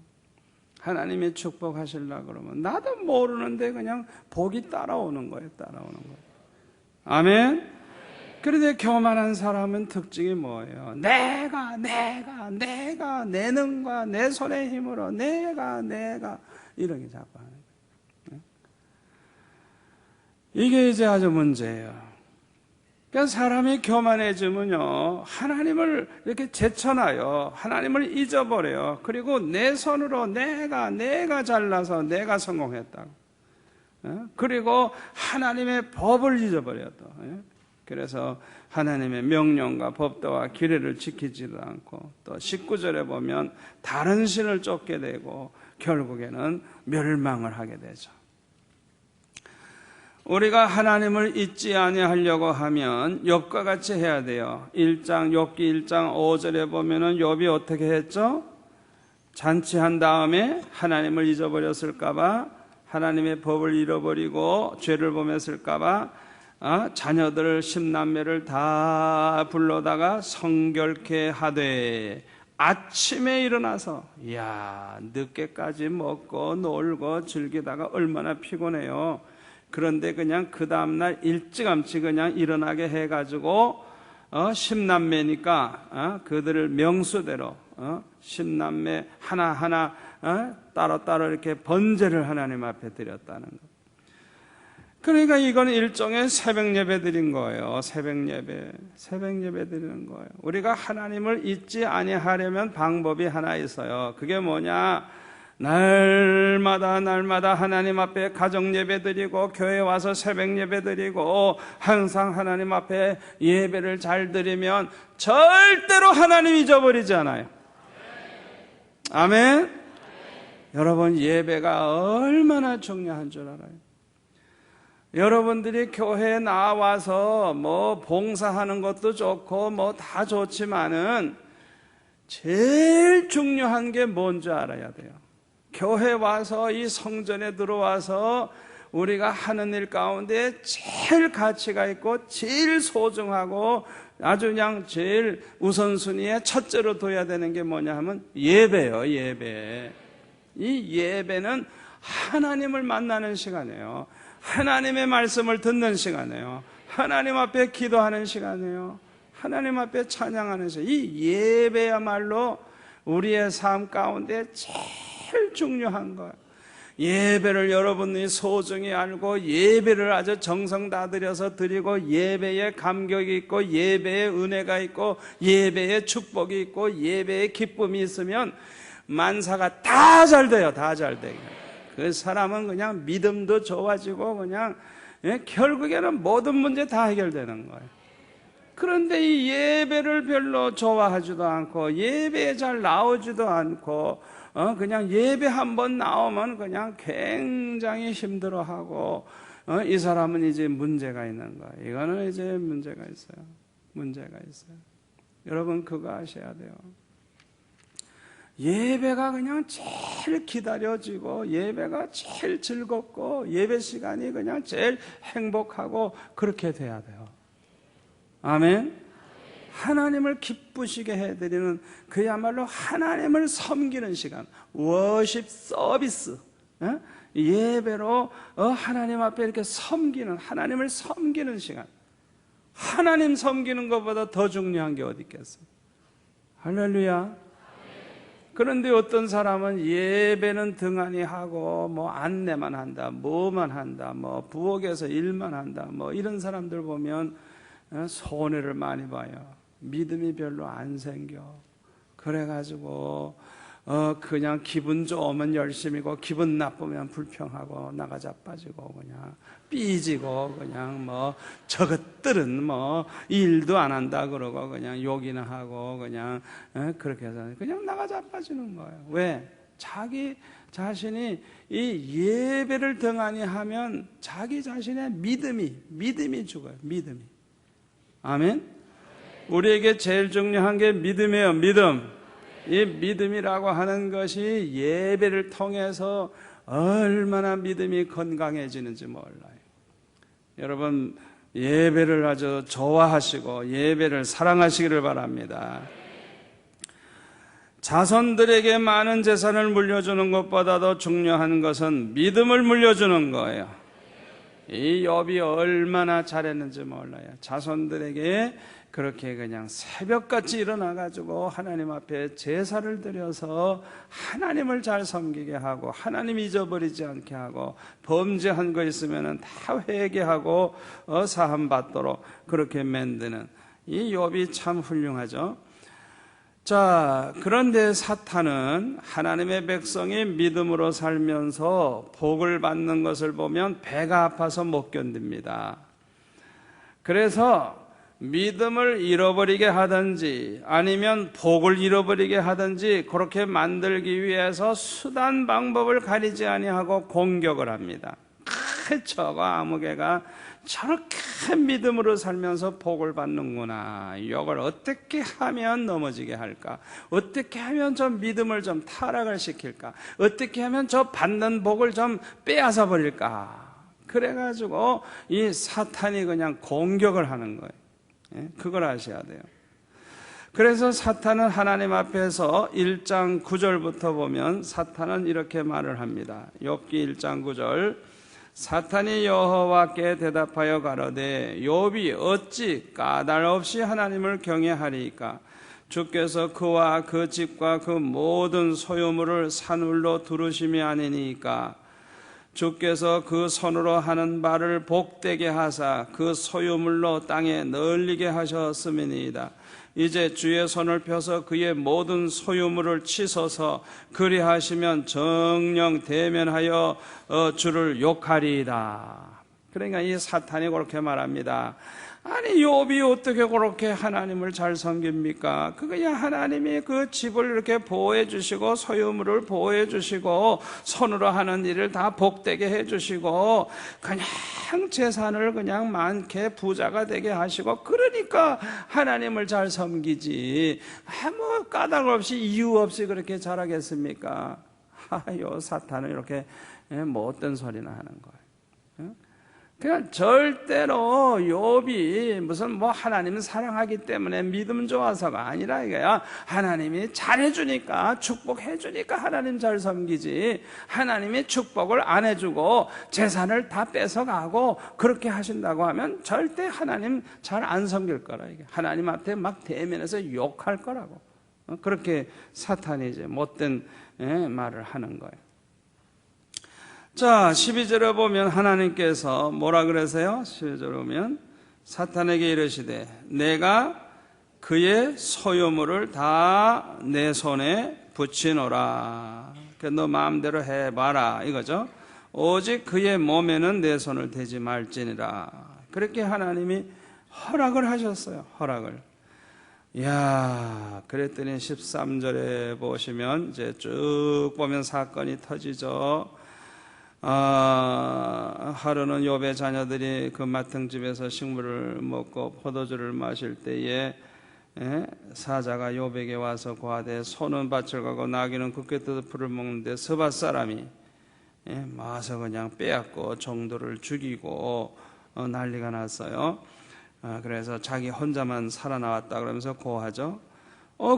하나님이 축복하시려고 그러면 나도 모르는데 그냥 복이 따라오는 거예요. 따라오는 거예요. 아멘. 그런데 교만한 사람은 특징이 뭐예요? 내가 내 능과 내 손의 힘으로 내가 이렇게 자꾸 하는 거예요. 이게 이제 아주 문제예요. 그러니까 사람이 교만해지면요, 하나님을 이렇게 제쳐놔요. 하나님을 잊어버려요. 그리고 내 손으로 내가 잘나서 내가 성공했다고. 그리고 하나님의 법을 잊어버려요. 또. 그래서 하나님의 명령과 법도와 규례를 지키지도 않고, 또 19절에 보면 다른 신을 쫓게 되고 결국에는 멸망을 하게 되죠. 우리가 하나님을 잊지 아니하려고 하면 욥과 같이 해야 돼요. 욥기 1장 5절에 보면은 욥이 어떻게 했죠? 잔치한 다음에 하나님을 잊어버렸을까봐, 하나님의 법을 잃어버리고 죄를 범했을까봐 자녀들 10남매를 다 불러다가 성결케 하되, 아침에 일어나서 늦게까지 먹고 놀고 즐기다가 얼마나 피곤해요. 그런데 그냥 그 다음날 일찌감치 그냥 일어나게 해가지고 10남매니까 그들을 명수대로 10남매 하나하나 따로따로 이렇게 번제를 하나님 앞에 드렸다는 것. 그러니까 이건 일종의 새벽 예배 드린 거예요. 새벽 예배 드리는 거예요. 우리가 하나님을 잊지 아니하려면 방법이 하나 있어요. 그게 뭐냐? 날마다 하나님 앞에 가정 예배 드리고, 교회 와서 새벽 예배 드리고, 항상 하나님 앞에 예배를 잘 드리면 절대로 하나님 잊어버리지 않아요. 아멘. 여러분, 예배가 얼마나 중요한 줄 알아요? 여러분들이 교회에 나와서 뭐 봉사하는 것도 좋고 뭐 다 좋지만은 제일 중요한 게 뭔지 알아야 돼요. 교회 와서 이 성전에 들어와서 우리가 하는 일 가운데 제일 가치가 있고 제일 소중하고 아주 그냥 제일 우선순위에 첫째로 둬야 되는 게 뭐냐 하면 예배예요. 예배. 이 예배는 하나님을 만나는 시간이에요. 하나님의 말씀을 듣는 시간이에요. 하나님 앞에 기도하는 시간이에요. 하나님 앞에 찬양하는 시간. 이 예배야말로 우리의 삶 가운데 제일 중요한 거예요. 예배를 여러분이 소중히 알고 예배를 아주 정성 다들여서 드리고, 예배에 감격이 있고 예배에 은혜가 있고 예배에 축복이 있고 예배에 기쁨이 있으면 만사가 다 잘 돼요. 다 잘 돼요. 그 사람은 그냥 믿음도 좋아지고 그냥 결국에는 모든 문제 다 해결되는 거예요. 그런데 이 예배를 별로 좋아하지도 않고 예배에 잘 나오지도 않고 그냥 예배 한번 나오면 그냥 굉장히 힘들어하고 이 사람은 이제 문제가 있는 거예요. 이거는 이제 문제가 있어요. 문제가 있어요. 여러분 그거 아셔야 돼요. 예배가 그냥 제일 기다려지고 예배가 제일 즐겁고 예배 시간이 그냥 제일 행복하고 그렇게 돼야 돼요. 아멘. 하나님을 기쁘시게 해드리는 그야말로 하나님을 섬기는 시간, 워십 서비스, 예배로 하나님 앞에 이렇게 섬기는, 하나님을 섬기는 시간. 하나님 섬기는 것보다 더 중요한 게 어디 있겠어요? 할렐루야. 그런데 어떤 사람은 예배는 등한히 하고 뭐 안내만 한다, 뭐만 한다, 뭐 부엌에서 일만 한다, 뭐 이런 사람들 보면 손해를 많이 봐요. 믿음이 별로 안 생겨. 그래가지고 그냥 기분 좋으면 열심이고 기분 나쁘면 불평하고 나가 자빠지고 그냥 삐지고 그냥 뭐 저것들은 뭐 일도 안 한다 그러고 그냥 욕이나 하고 그냥 그렇게 해서 그냥 나가 자빠지는 거예요. 왜? 자기 자신이 이 예배를 등한히 하면 자기 자신의 믿음이 죽어요. 믿음이. 아멘. 우리에게 제일 중요한 게 믿음이에요. 믿음. 이 믿음이라고 하는 것이 예배를 통해서 얼마나 믿음이 건강해지는지 몰라요. 여러분 예배를 아주 좋아하시고 예배를 사랑하시기를 바랍니다. 자손들에게 많은 재산을 물려주는 것보다도 중요한 것은 믿음을 물려주는 거예요. 이 욥이 얼마나 잘했는지 몰라요. 자손들에게 그렇게 그냥 새벽같이 일어나가지고 하나님 앞에 제사를 드려서 하나님을 잘 섬기게 하고 하나님 잊어버리지 않게 하고 범죄한 거 있으면 다 회개하고 사함 받도록 그렇게 만드는 이 욥이 참 훌륭하죠. 자, 그런데 사탄은 하나님의 백성이 믿음으로 살면서 복을 받는 것을 보면 배가 아파서 못 견딥니다. 그래서 믿음을 잃어버리게 하든지 아니면 복을 잃어버리게 하든지 그렇게 만들기 위해서 수단 방법을 가리지 아니하고 공격을 합니다. 저거 아무개가 저렇게 믿음으로 살면서 복을 받는구나. 이걸 어떻게 하면 넘어지게 할까? 어떻게 하면 저 믿음을 좀 타락을 시킬까? 어떻게 하면 저 받는 복을 좀 빼앗아 버릴까? 그래가지고 이 사탄이 그냥 공격을 하는 거예요. 그걸 아셔야 돼요. 그래서 사탄은 하나님 앞에서 1장 9절부터 보면 사탄은 이렇게 말을 합니다. 욥기 1장 9절 사탄이 여호와께 대답하여 가로되 욥이 어찌 까닭없이 하나님을 경외하리이까? 주께서 그와 그 집과 그 모든 소유물을 산울로 두르심이 아니니까? 주께서 그 손으로 하는 바를 복되게 하사 그 소유물로 땅에 널리게 하셨음이니이다. 이제 주의 손을 펴서 그의 모든 소유물을 치소서 그리하시면 정령 대면하여 주를 욕하리이다. 그러니까 이 사탄이 그렇게 말합니다. 아니 욥이 어떻게 그렇게 하나님을 잘 섬깁니까? 그거야 하나님이 그 집을 이렇게 보호해 주시고 소유물을 보호해 주시고 손으로 하는 일을 다 복되게 해 주시고 그냥 재산을 그냥 많게 부자가 되게 하시고 그러니까 하나님을 잘 섬기지 아무 까닭 없이 이유 없이 그렇게 잘하겠습니까? 요 사탄은 이렇게 못된 소리나 하는 거예요. 그냥 절대로 욥이 무슨 뭐 하나님을 사랑하기 때문에 믿음 좋아서가 아니라 이거야. 하나님이 잘해주니까 축복해주니까 하나님 잘 섬기지. 하나님이 축복을 안 해주고 재산을 다 뺏어가고 그렇게 하신다고 하면 절대 하나님 잘 안 섬길 거라. 이게 하나님 앞에 막 대면해서 욕할 거라고. 그렇게 사탄이 이제 못된 말을 하는 거예요. 자, 12절에 보면 하나님께서 뭐라 그러세요? 12절에 보면 사탄에게 이르시되 내가 그의 소유물을 다 내 손에 붙이노라. 너 마음대로 해봐라 이거죠. 오직 그의 몸에는 내 손을 대지 말지니라. 그렇게 하나님이 허락을 하셨어요. 허락을. 이야, 그랬더니 13절에 보시면 이제 쭉 보면 사건이 터지죠. 하루는 욥의 자녀들이 그 마탕집에서 식물을 먹고 포도주를 마실 때에 사자가 욥에게 와서 고하되 소는 밭을 가고 나귀는 굳게 뜯어 풀을 먹는데 서밭 사람이 와서 그냥 빼앗고 종들을 죽이고 난리가 났어요. 그래서 자기 혼자만 살아나왔다 그러면서 고하죠.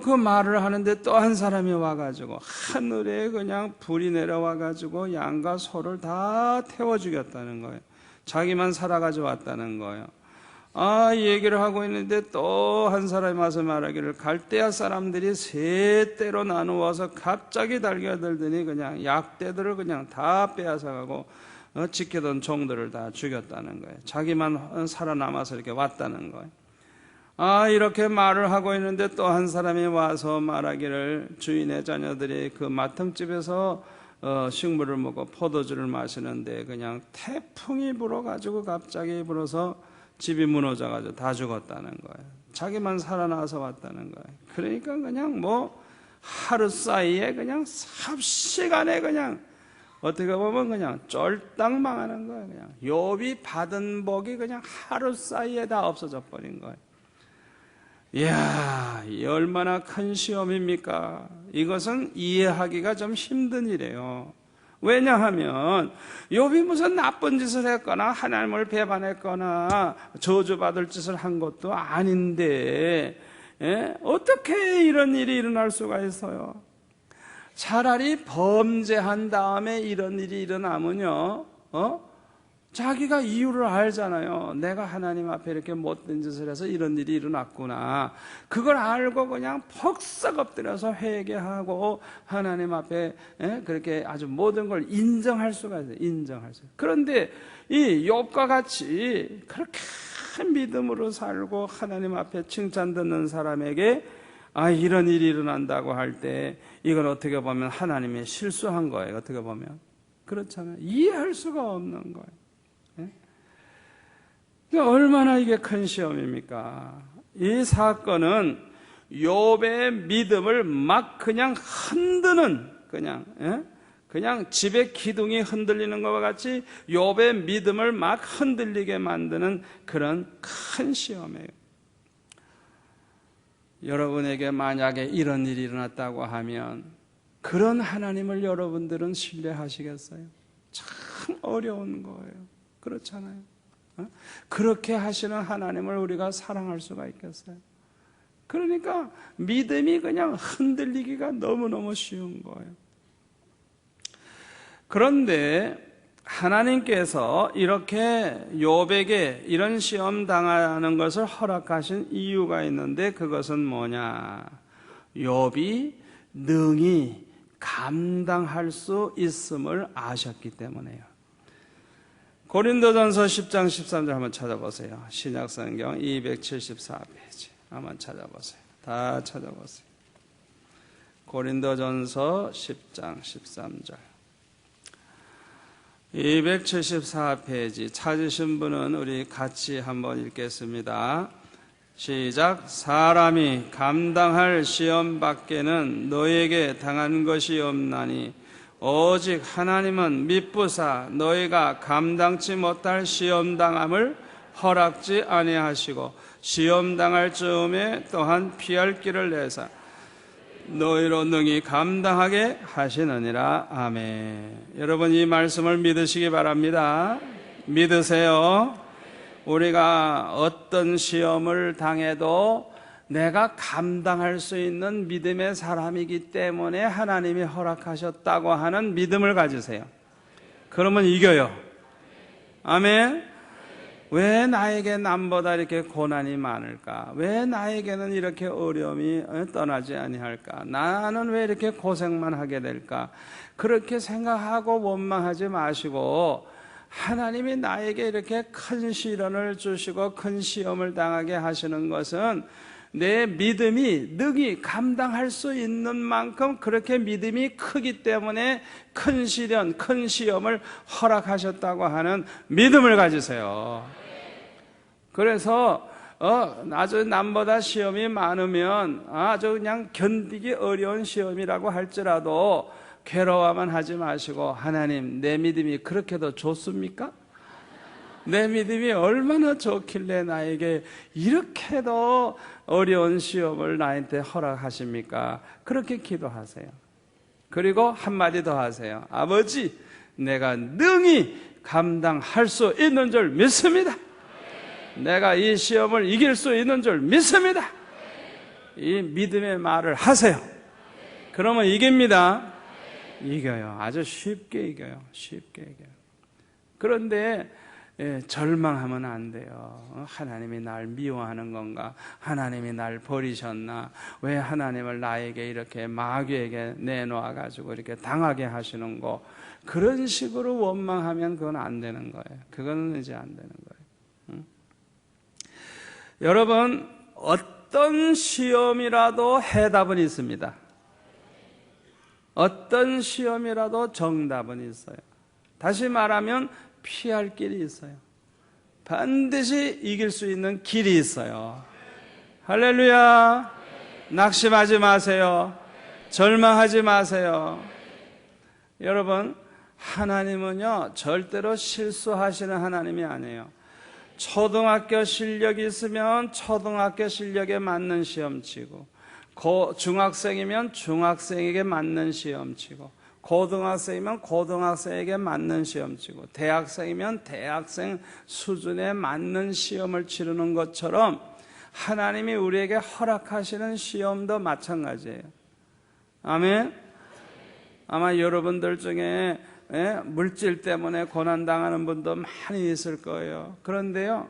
그 말을 하는데 또 한 사람이 와가지고 하늘에 그냥 불이 내려와가지고 양과 소를 다 태워 죽였다는 거예요. 자기만 살아가지고 왔다는 거예요. 이 얘기를 하고 있는데 또 한 사람이 와서 말하기를 갈대아 사람들이 세 떼로 나누어서 갑자기 달겨들더니 그냥 약대들을 그냥 다 빼앗아가고 지키던 종들을 다 죽였다는 거예요. 자기만 살아남아서 이렇게 왔다는 거예요. 이렇게 말을 하고 있는데 또 한 사람이 와서 말하기를 주인의 자녀들이 그 마탕집에서 식물을 먹고 포도주를 마시는데 그냥 태풍이 불어가지고 갑자기 불어서 집이 무너져가지고 다 죽었다는 거예요. 자기만 살아나서 왔다는 거예요. 그러니까 그냥 뭐 하루 사이에 그냥 삽시간에 그냥 어떻게 보면 그냥 쫄딱 망하는 거예요. 그냥 욥이 받은 복이 그냥 하루 사이에 다 없어져 버린 거예요. 이야, 이 얼마나 큰 시험입니까? 이것은 이해하기가 좀 힘든 일이에요. 왜냐하면 욥이 무슨 나쁜 짓을 했거나 하나님을 배반했거나 저주받을 짓을 한 것도 아닌데 어떻게 이런 일이 일어날 수가 있어요? 차라리 범죄한 다음에 이런 일이 일어나면요 자기가 이유를 알잖아요. 내가 하나님 앞에 이렇게 못된 짓을 해서 이런 일이 일어났구나. 그걸 알고 그냥 퍽썩 엎드려서 회개하고 하나님 앞에 그렇게 아주 모든 걸 인정할 수가 있어요. 인정할 수. 그런데 이 욥과 같이 그렇게 믿음으로 살고 하나님 앞에 칭찬 듣는 사람에게 이런 일이 일어난다고 할 때 이건 어떻게 보면 하나님이 실수한 거예요. 어떻게 보면 그렇잖아요. 이해할 수가 없는 거예요. 얼마나 이게 큰 시험입니까? 이 사건은 욥의 믿음을 막 그냥 흔드는 그냥 집의 기둥이 흔들리는 것과 같이 욥의 믿음을 막 흔들리게 만드는 그런 큰 시험이에요. 여러분에게 만약에 이런 일이 일어났다고 하면 그런 하나님을 여러분들은 신뢰하시겠어요? 참 어려운 거예요. 그렇잖아요. 그렇게 하시는 하나님을 우리가 사랑할 수가 있겠어요? 그러니까 믿음이 그냥 흔들리기가 너무너무 쉬운 거예요. 그런데 하나님께서 이렇게 욥에게 이런 시험 당하는 것을 허락하신 이유가 있는데 그것은 뭐냐? 욥이 능히 감당할 수 있음을 아셨기 때문에요. 고린도전서 10장 13절 한번 찾아보세요. 신약성경 274페이지 한번 찾아보세요. 다 찾아보세요. 고린도전서 10장 13절 274페이지 찾으신 분은 우리 같이 한번 읽겠습니다. 시작. 사람이 감당할 시험 밖에는 너에게 당한 것이 없나니 오직 하나님은 미쁘사 너희가 감당치 못할 시험당함을 허락지 아니하시고 시험당할 즈음에 또한 피할 길을 내사 너희로 능히 감당하게 하시느니라. 아멘. 여러분 이 말씀을 믿으시기 바랍니다. 믿으세요. 우리가 어떤 시험을 당해도 내가 감당할 수 있는 믿음의 사람이기 때문에 하나님이 허락하셨다고 하는 믿음을 가지세요. 그러면 이겨요. 아멘. 왜 나에게 남보다 이렇게 고난이 많을까? 왜 나에게는 이렇게 어려움이 떠나지 아니할까? 나는 왜 이렇게 고생만 하게 될까? 그렇게 생각하고 원망하지 마시고 하나님이 나에게 이렇게 큰 시련을 주시고 큰 시험을 당하게 하시는 것은 내 믿음이 능히 감당할 수 있는 만큼 그렇게 믿음이 크기 때문에 큰 시련, 큰 시험을 허락하셨다고 하는 믿음을 가지세요. 그래서 아주 남보다 시험이 많으면 아주 그냥 견디기 어려운 시험이라고 할지라도 괴로워만 하지 마시고 하나님 내 믿음이 그렇게도 좋습니까? 내 믿음이 얼마나 좋길래 나에게 이렇게도 어려운 시험을 나한테 허락하십니까? 그렇게 기도하세요. 그리고 한마디 더 하세요. 아버지, 내가 능히 감당할 수 있는 줄 믿습니다. 내가 이 시험을 이길 수 있는 줄 믿습니다. 이 믿음의 말을 하세요. 그러면 이깁니다. 이겨요. 아주 쉽게 이겨요. 쉽게 이겨요. 그런데 절망하면 안 돼요. 하나님이 날 미워하는 건가? 하나님이 날 버리셨나? 왜 하나님을 나에게 이렇게 마귀에게 내놓아가지고 이렇게 당하게 하시는 거? 그런 식으로 원망하면 그건 안 되는 거예요. 그건 이제 안 되는 거예요. 여러분, 어떤 시험이라도 해답은 있습니다. 어떤 시험이라도 정답은 있어요. 다시 말하면 피할 길이 있어요. 반드시 이길 수 있는 길이 있어요. 할렐루야. 낙심하지 마세요. 절망하지 마세요. 여러분, 하나님은요 절대로 실수하시는 하나님이 아니에요. 초등학교 실력이 있으면 초등학교 실력에 맞는 시험 치고, 중학생이면 중학생에게 맞는 시험 치고, 고등학생이면 고등학생에게 맞는 시험 치고, 대학생이면 대학생 수준에 맞는 시험을 치르는 것처럼 하나님이 우리에게 허락하시는 시험도 마찬가지예요. 아멘. 아마 여러분들 중에 물질 때문에 고난당하는 분도 많이 있을 거예요. 그런데요,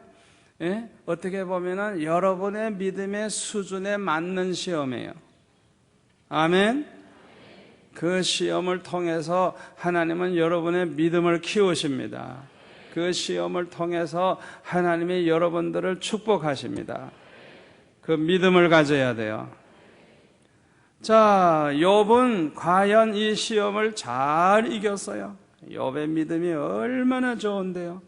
어떻게 보면은 여러분의 믿음의 수준에 맞는 시험이에요. 아멘. 그 시험을 통해서 하나님은 여러분의 믿음을 키우십니다. 그 시험을 통해서 하나님이 여러분들을 축복하십니다. 그 믿음을 가져야 돼요. 자, 욥은 과연 이 시험을 잘 이겼어요. 욥의 믿음이 얼마나 좋은데요.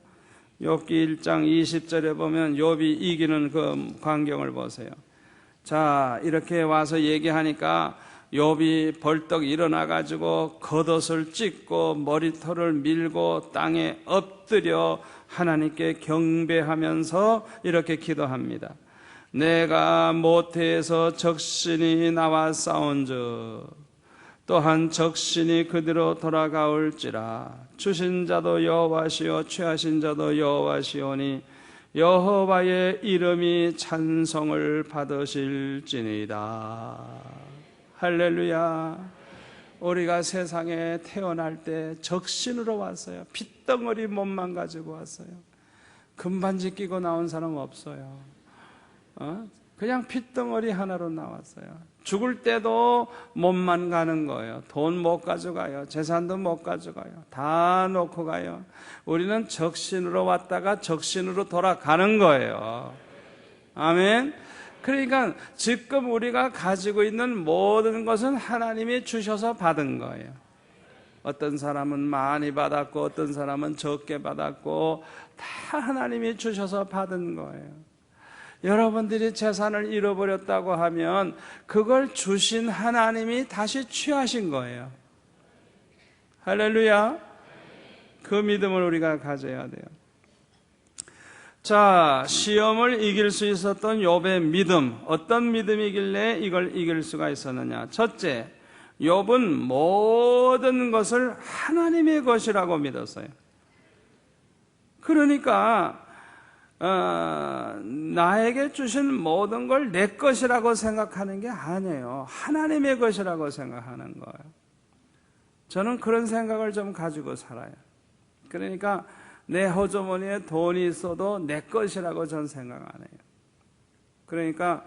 욥기 1장 20절에 보면 욥이 이기는 그 광경을 보세요. 자, 이렇게 와서 얘기하니까 욥이 벌떡 일어나가지고 겉옷을 찢고 머리털을 밀고 땅에 엎드려 하나님께 경배하면서 이렇게 기도합니다. 내가 모태에서 적신이 나와 싸운즉 또한 적신이 그대로 돌아가올지라. 주신 자도 여호와시요 취하신 자도 여호와시오니 여호와의 이름이 찬송을 받으실지니이다. 할렐루야. 우리가 세상에 태어날 때 적신으로 왔어요. 핏덩어리 몸만 가지고 왔어요. 금반지 끼고 나온 사람 없어요. 그냥 핏덩어리 하나로 나왔어요. 죽을 때도 몸만 가는 거예요. 돈 못 가져가요. 재산도 못 가져가요. 다 놓고 가요. 우리는 적신으로 왔다가 적신으로 돌아가는 거예요. 아멘. 그러니까 지금 우리가 가지고 있는 모든 것은 하나님이 주셔서 받은 거예요. 어떤 사람은 많이 받았고 어떤 사람은 적게 받았고 다 하나님이 주셔서 받은 거예요. 여러분들이 재산을 잃어버렸다고 하면 그걸 주신 하나님이 다시 취하신 거예요. 할렐루야. 그 믿음을 우리가 가져야 돼요. 자, 시험을 이길 수 있었던 욥의 믿음, 어떤 믿음이길래 이걸 이길 수가 있었느냐? 첫째, 욥은 모든 것을 하나님의 것이라고 믿었어요. 그러니까 나에게 주신 모든 걸 내 것이라고 생각하는 게 아니에요. 하나님의 것이라고 생각하는 거예요. 저는 그런 생각을 좀 가지고 살아요. 그러니까 내 호주머니에 돈이 있어도 내 것이라고 전 생각 안 해요. 그러니까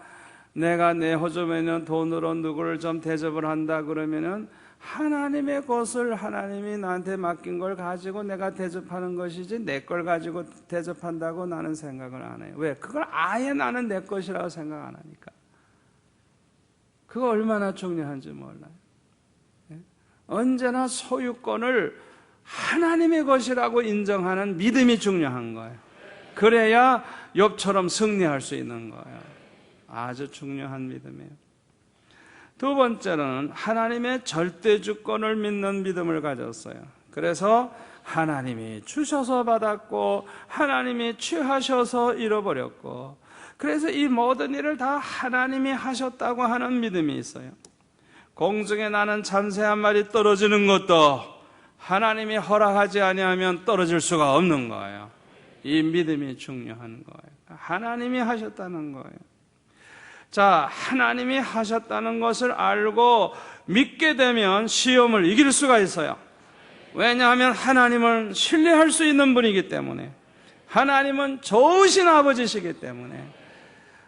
내가 내 호주머니에 돈으로 누구를 좀 대접을 한다 그러면은 하나님의 것을 하나님이 나한테 맡긴 걸 가지고 내가 대접하는 것이지 내 걸 가지고 대접한다고 나는 생각을 안 해요. 왜? 그걸 아예 나는 내 것이라고 생각 안 하니까. 그거 얼마나 중요한지 몰라요. 언제나 소유권을 하나님의 것이라고 인정하는 믿음이 중요한 거예요. 그래야 욥처럼 승리할 수 있는 거예요. 아주 중요한 믿음이에요. 두 번째는 하나님의 절대주권을 믿는 믿음을 가졌어요. 그래서 하나님이 주셔서 받았고 하나님이 취하셔서 잃어버렸고 그래서 이 모든 일을 다 하나님이 하셨다고 하는 믿음이 있어요. 공중에 나는 참새 한 마리 떨어지는 것도 하나님이 허락하지 아니하면 떨어질 수가 없는 거예요. 이 믿음이 중요한 거예요. 하나님이 하셨다는 거예요. 자, 하나님이 하셨다는 것을 알고 믿게 되면 시험을 이길 수가 있어요. 왜냐하면 하나님을 신뢰할 수 있는 분이기 때문에, 하나님은 좋으신 아버지시기 때문에,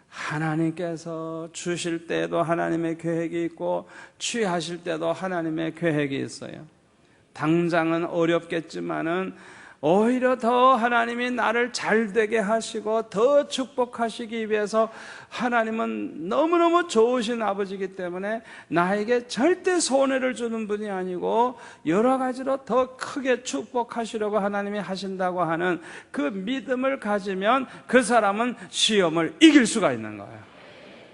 하나님께서 주실 때도 하나님의 계획이 있고 취하실 때도 하나님의 계획이 있어요. 당장은 어렵겠지만은 오히려 더 하나님이 나를 잘되게 하시고 더 축복하시기 위해서 하나님은 너무너무 좋으신 아버지이기 때문에 나에게 절대 손해를 주는 분이 아니고 여러 가지로 더 크게 축복하시려고 하나님이 하신다고 하는 그 믿음을 가지면 그 사람은 시험을 이길 수가 있는 거예요.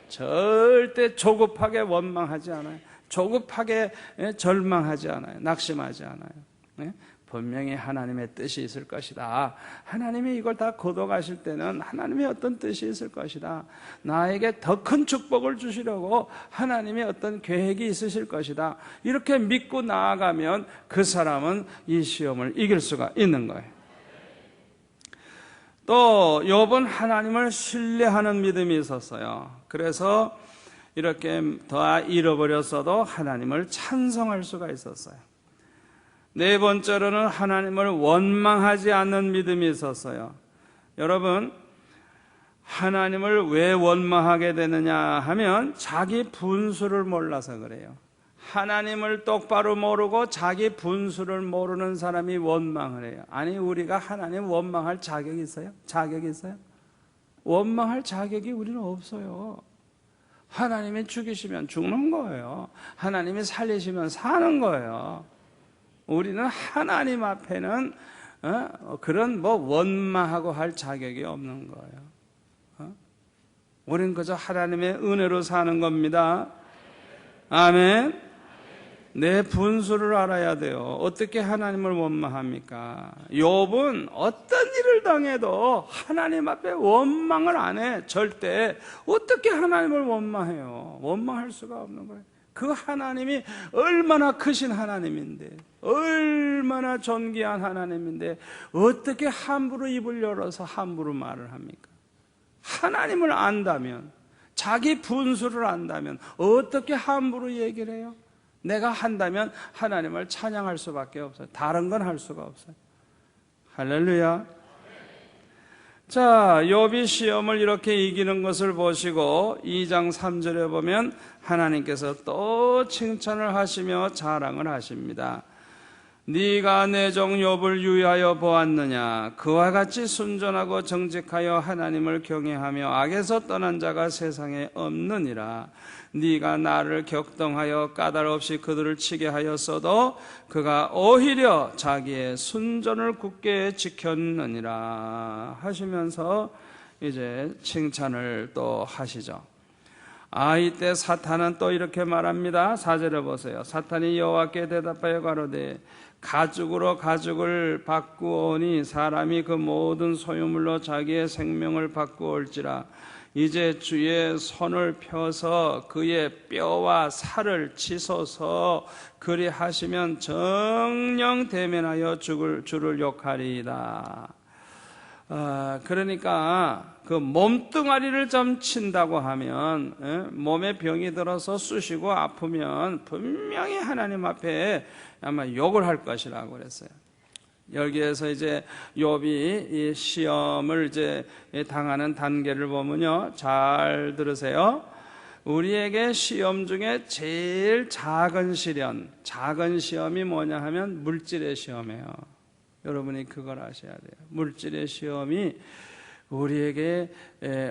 절대 조급하게 원망하지 않아요. 조급하게 절망하지 않아요. 낙심하지 않아요. 분명히 하나님의 뜻이 있을 것이다. 하나님이 이걸 다 거둬가실 때는 하나님의 어떤 뜻이 있을 것이다. 나에게 더 큰 축복을 주시려고 하나님의 어떤 계획이 있으실 것이다. 이렇게 믿고 나아가면 그 사람은 이 시험을 이길 수가 있는 거예요. 또 욥은 하나님을 신뢰하는 믿음이 있었어요. 그래서 이렇게 다 잃어버렸어도 하나님을 찬송할 수가 있었어요. 네 번째로는 하나님을 원망하지 않는 믿음이 있었어요. 여러분, 하나님을 왜 원망하게 되느냐 하면 자기 분수를 몰라서 그래요. 하나님을 똑바로 모르고 자기 분수를 모르는 사람이 원망을 해요. 아니, 우리가 하나님 원망할 자격이 있어요? 자격이 있어요? 원망할 자격이 우리는 없어요. 하나님이 죽이시면 죽는 거예요. 하나님이 살리시면 사는 거예요. 우리는 하나님 앞에는 그런 원망하고 할 자격이 없는 거예요. 우리는 그저 하나님의 은혜로 사는 겁니다. 아멘. 내 분수를 알아야 돼요. 어떻게 하나님을 원망합니까? 욥은 어떤 일을 당해도 하나님 앞에 원망을 안 해. 절대. 어떻게 하나님을 원망해요? 원망할 수가 없는 거예요. 그 하나님이 얼마나 크신 하나님인데, 얼마나 존귀한 하나님인데 어떻게 함부로 입을 열어서 함부로 말을 합니까? 하나님을 안다면, 자기 분수를 안다면 어떻게 함부로 얘기를 해요? 내가 한다면 하나님을 찬양할 수밖에 없어요. 다른 건 할 수가 없어요. 할렐루야. 자, 욥이 시험을 이렇게 이기는 것을 보시고 2장 3절에 보면 하나님께서 또 칭찬을 하시며 자랑을 하십니다. 네가 내 종 욥을 유의하여 보았느냐? 그와 같이 순전하고 정직하여 하나님을 경외하며 악에서 떠난 자가 세상에 없느니라. 네가 나를 격동하여 까닭없이 그들을 치게 하였어도 그가 오히려 자기의 순전을 굳게 지켰느니라 하시면서 이제 칭찬을 또 하시죠. 이때 사탄은 또 이렇게 말합니다. 4절에 보세요. 사탄이 여호와께 대답하여 가로되 가죽으로 가죽을 바꾸오니 사람이 그 모든 소유물로 자기의 생명을 바꾸올지라. 이제 주의 손을 펴서 그의 뼈와 살을 치소서. 그리하시면 정녕 대면하여 주를 욕하리이다. 그러니까 그 몸뚱아리를 좀 친다고 하면, 몸에 병이 들어서 쑤시고 아프면 분명히 하나님 앞에 아마 욕을 할 것이라고 그랬어요. 여기에서 이제 욥이 이 시험을 이제 당하는 단계를 보면요, 잘 들으세요. 우리에게 시험 중에 제일 작은 시험이 뭐냐 하면 물질의 시험이에요. 여러분이 그걸 아셔야 돼요. 물질의 시험이 우리에게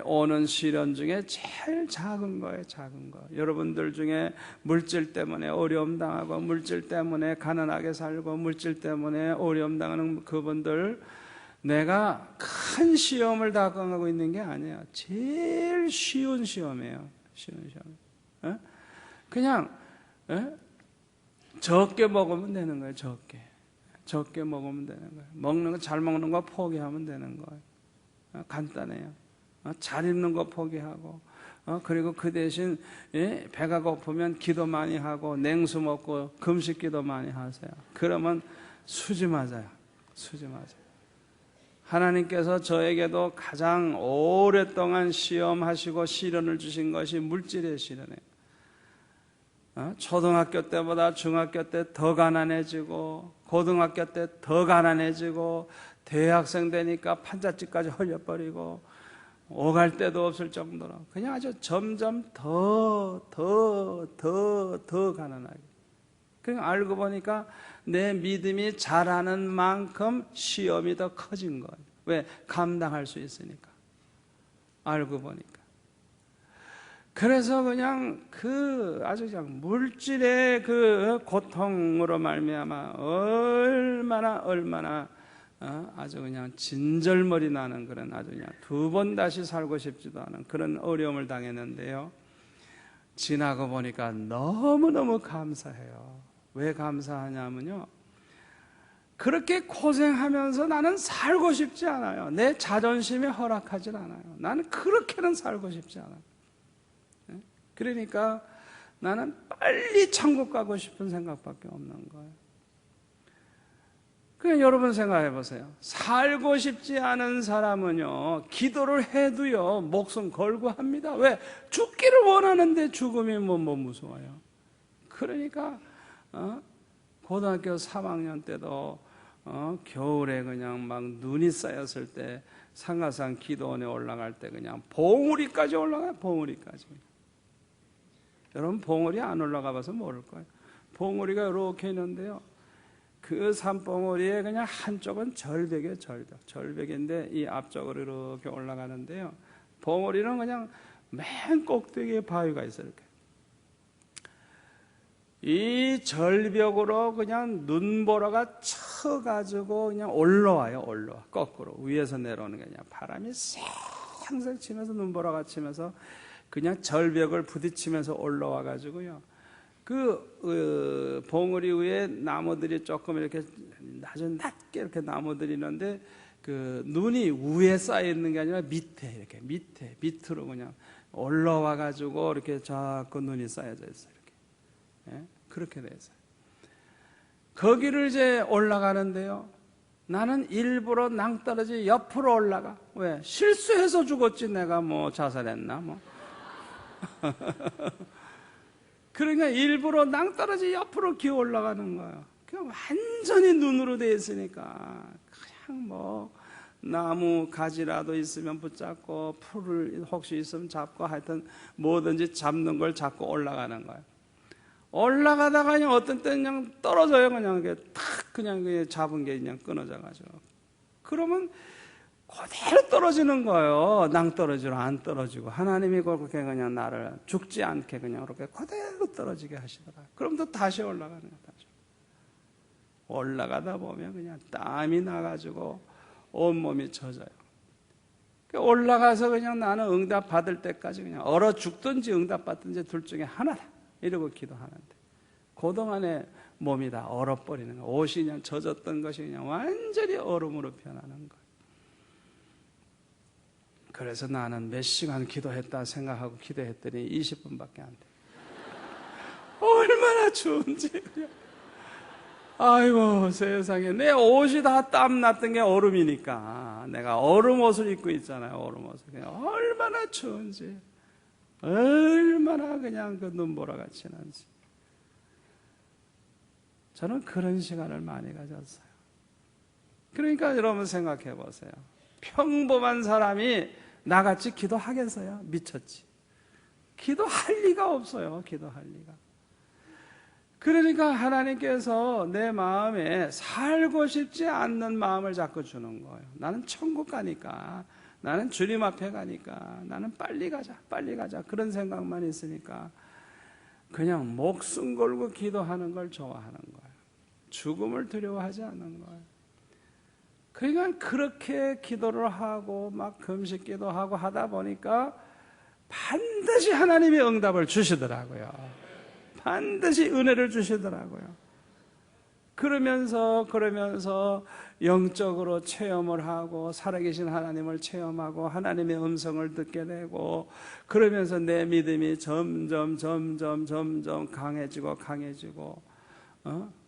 오는 시련 중에 제일 작은 거예요. 작은 거. 여러분들 중에 물질 때문에 어려움 당하고 물질 때문에 가난하게 살고 물질 때문에 어려움 당하는 그분들, 내가 큰 시험을 당하고 있는 게 아니에요. 제일 쉬운 시험이에요. 쉬운 시험. 그냥 적게 먹으면 되는 거예요. 적게 먹으면 되는 거예요. 먹는 거, 잘 먹는 거 포기하면 되는 거예요. 간단해요. 잘 입는 거 포기하고, 그리고 그 대신 배가 고프면 기도 많이 하고 냉수 먹고 금식 기도 많이 하세요. 그러면 수지 맞아요. 하나님께서 저에게도 가장 오랫동안 시험하시고 시련을 주신 것이 물질의 시련이에요. 초등학교 때보다 중학교 때 더 가난해지고, 고등학교 때 더 가난해지고, 대학생 되니까 판잣집까지 헐려버리고, 오갈 데도 없을 정도로 그냥 아주 점점 더 가난하게. 그냥 알고 보니까 내 믿음이 자라는 만큼 시험이 더 커진 거예요. 왜? 감당할 수 있으니까. 알고 보니까. 그래서 그냥 아주 그냥 물질의 그 고통으로 말미암아 얼마나 아주 그냥 진절머리 나는 그런, 아주 그냥 두 번 다시 살고 싶지도 않은 그런 어려움을 당했는데요. 지나고 보니까 너무너무 감사해요. 왜 감사하냐면요, 그렇게 고생하면서 나는 살고 싶지 않아요. 내 자존심에 허락하지 않아요. 나는 그렇게는 살고 싶지 않아요. 그러니까 나는 빨리 천국 가고 싶은 생각밖에 없는 거예요. 그냥 여러분 생각해 보세요. 살고 싶지 않은 사람은요, 기도를 해도요 목숨 걸고 합니다. 왜? 죽기를 원하는데 죽음이 뭐 무서워요. 그러니까 고등학교 3학년 때도 겨울에 그냥 막 눈이 쌓였을 때 상가산 기도원에 올라갈 때 그냥 봉우리까지 올라가요. 봉우리까지. 여러분 봉우리 안 올라가 봐서 모를 거예요. 봉우리가 이렇게 있는데요. 그 산봉우리에 그냥 한쪽은 절벽이에요. 절벽인데 이 앞쪽으로 이렇게 올라가는데요. 봉우리는 그냥 맨 꼭대기에 바위가 있어요. 이렇게. 이 절벽으로 그냥 눈보라가 쳐가지고 그냥 올라와요. 거꾸로 위에서 내려오는 게 아니라 바람이 쌩쌩 치면서 눈보라가 치면서 그냥 절벽을 부딪히면서 올라와 가지고요. 그 봉우리 위에 나무들이 조금 이렇게 낮게 이렇게 나무들이 있는데 그 눈이 위에 쌓여 있는 게 아니라 밑에 밑으로 그냥 올라와 가지고 이렇게 자꾸 눈이 쌓여져 있어요. 이렇게. 예? 그렇게 돼 있어요. 거기를 이제 올라가는데요. 나는 일부러 낭떠러지 옆으로 올라가. 왜? 실수해서 죽었지 내가 뭐 자살했나 뭐. 그러니까 일부러 낭떠러지 옆으로 기어 올라가는 거예요. 그냥 완전히 눈으로 돼 있으니까 그냥 뭐 나무 가지라도 있으면 붙잡고 풀을 혹시 있으면 잡고 하여튼 뭐든지 잡는 걸 잡고 올라가는 거예요. 올라가다가 그냥 어떤 때는 그냥 떨어져요. 그냥 탁 그냥 잡은 게 그냥 끊어져 가지고. 그러면 그대로 떨어지는 거예요. 낭떠러지로 안 떨어지고 하나님이 그렇게 그냥 나를 죽지 않게 그냥 그렇게 그대로 떨어지게 하시더라. 그럼 또 다시 올라가는 거예요. 다시. 올라가다 보면 그냥 땀이 나가지고 온몸이 젖어요. 올라가서 그냥 나는 응답 받을 때까지 그냥 얼어 죽든지 응답 받든지 둘 중에 하나다 이러고 기도하는데 그동안에 몸이 다 얼어버리는 거예요. 옷이 그냥 젖었던 것이 그냥 완전히 얼음으로 변하는 거예요. 그래서 나는 몇 시간 기도했다 생각하고 기도했더니 20분밖에 안 돼. 얼마나 추운지. 아이고 세상에 내 옷이 다 땀 났던 게 얼음이니까 내가 얼음 옷을 입고 있잖아요. 얼음 옷을. 얼마나 추운지. 얼마나 그냥 그 눈보라 같이 난지. 저는 그런 시간을 많이 가졌어요. 그러니까 여러분 생각해 보세요. 평범한 사람이 나같이 기도하겠어요? 미쳤지. 기도할 리가 없어요. 기도할 리가. 그러니까 하나님께서 내 마음에 살고 싶지 않는 마음을 자꾸 주는 거예요. 나는 천국 가니까, 나는 주님 앞에 가니까, 나는 빨리 가자 그런 생각만 있으니까 그냥 목숨 걸고 기도하는 걸 좋아하는 거예요. 죽음을 두려워하지 않는 거예요. 그러니까 그렇게 기도를 하고 막 금식 기도하고 하다 보니까 반드시 하나님이 응답을 주시더라고요. 반드시 은혜를 주시더라고요. 그러면서 영적으로 체험을 하고 살아계신 하나님을 체험하고 하나님의 음성을 듣게 되고 그러면서 내 믿음이 점점 강해지고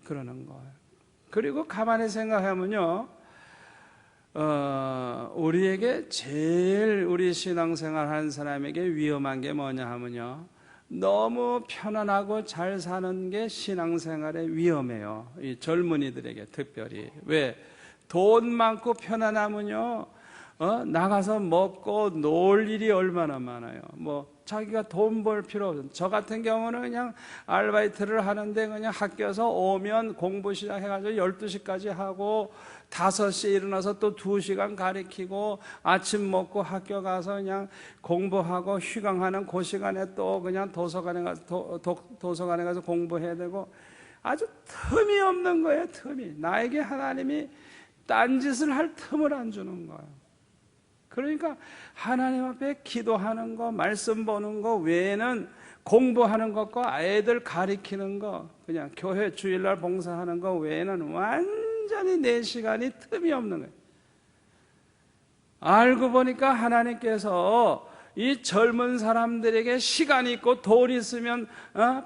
그러는 거예요. 그리고 가만히 생각하면요. 우리에게 제일 우리 신앙생활 하는 사람에게 위험한 게 뭐냐 하면요. 너무 편안하고 잘 사는 게 신앙생활에 위험해요. 이 젊은이들에게 특별히. 왜? 돈 많고 편안하면요. 나가서 먹고 놀 일이 얼마나 많아요. 뭐 자기가 돈 벌 필요 없어요. 저 같은 경우는 그냥 아르바이트를 하는데 그냥 학교에서 오면 공부 시작해가지고 12시까지 하고 5시에 일어나서 또 2시간 가르치고 아침 먹고 학교 가서 그냥 공부하고 휴강하는 그 시간에 또 그냥 도서관에 가서 공부해야 되고 아주 틈이 없는 거예요. 틈이. 나에게 하나님이 딴짓을 할 틈을 안 주는 거예요. 그러니까 하나님 앞에 기도하는 거, 말씀 보는 거 외에는 공부하는 것과 아이들 가르치는 거, 그냥 교회 주일날 봉사하는 거 외에는 완전히 내 시간이 틈이 없는 거예요. 알고 보니까 하나님께서 이 젊은 사람들에게 시간이 있고 돈 있으면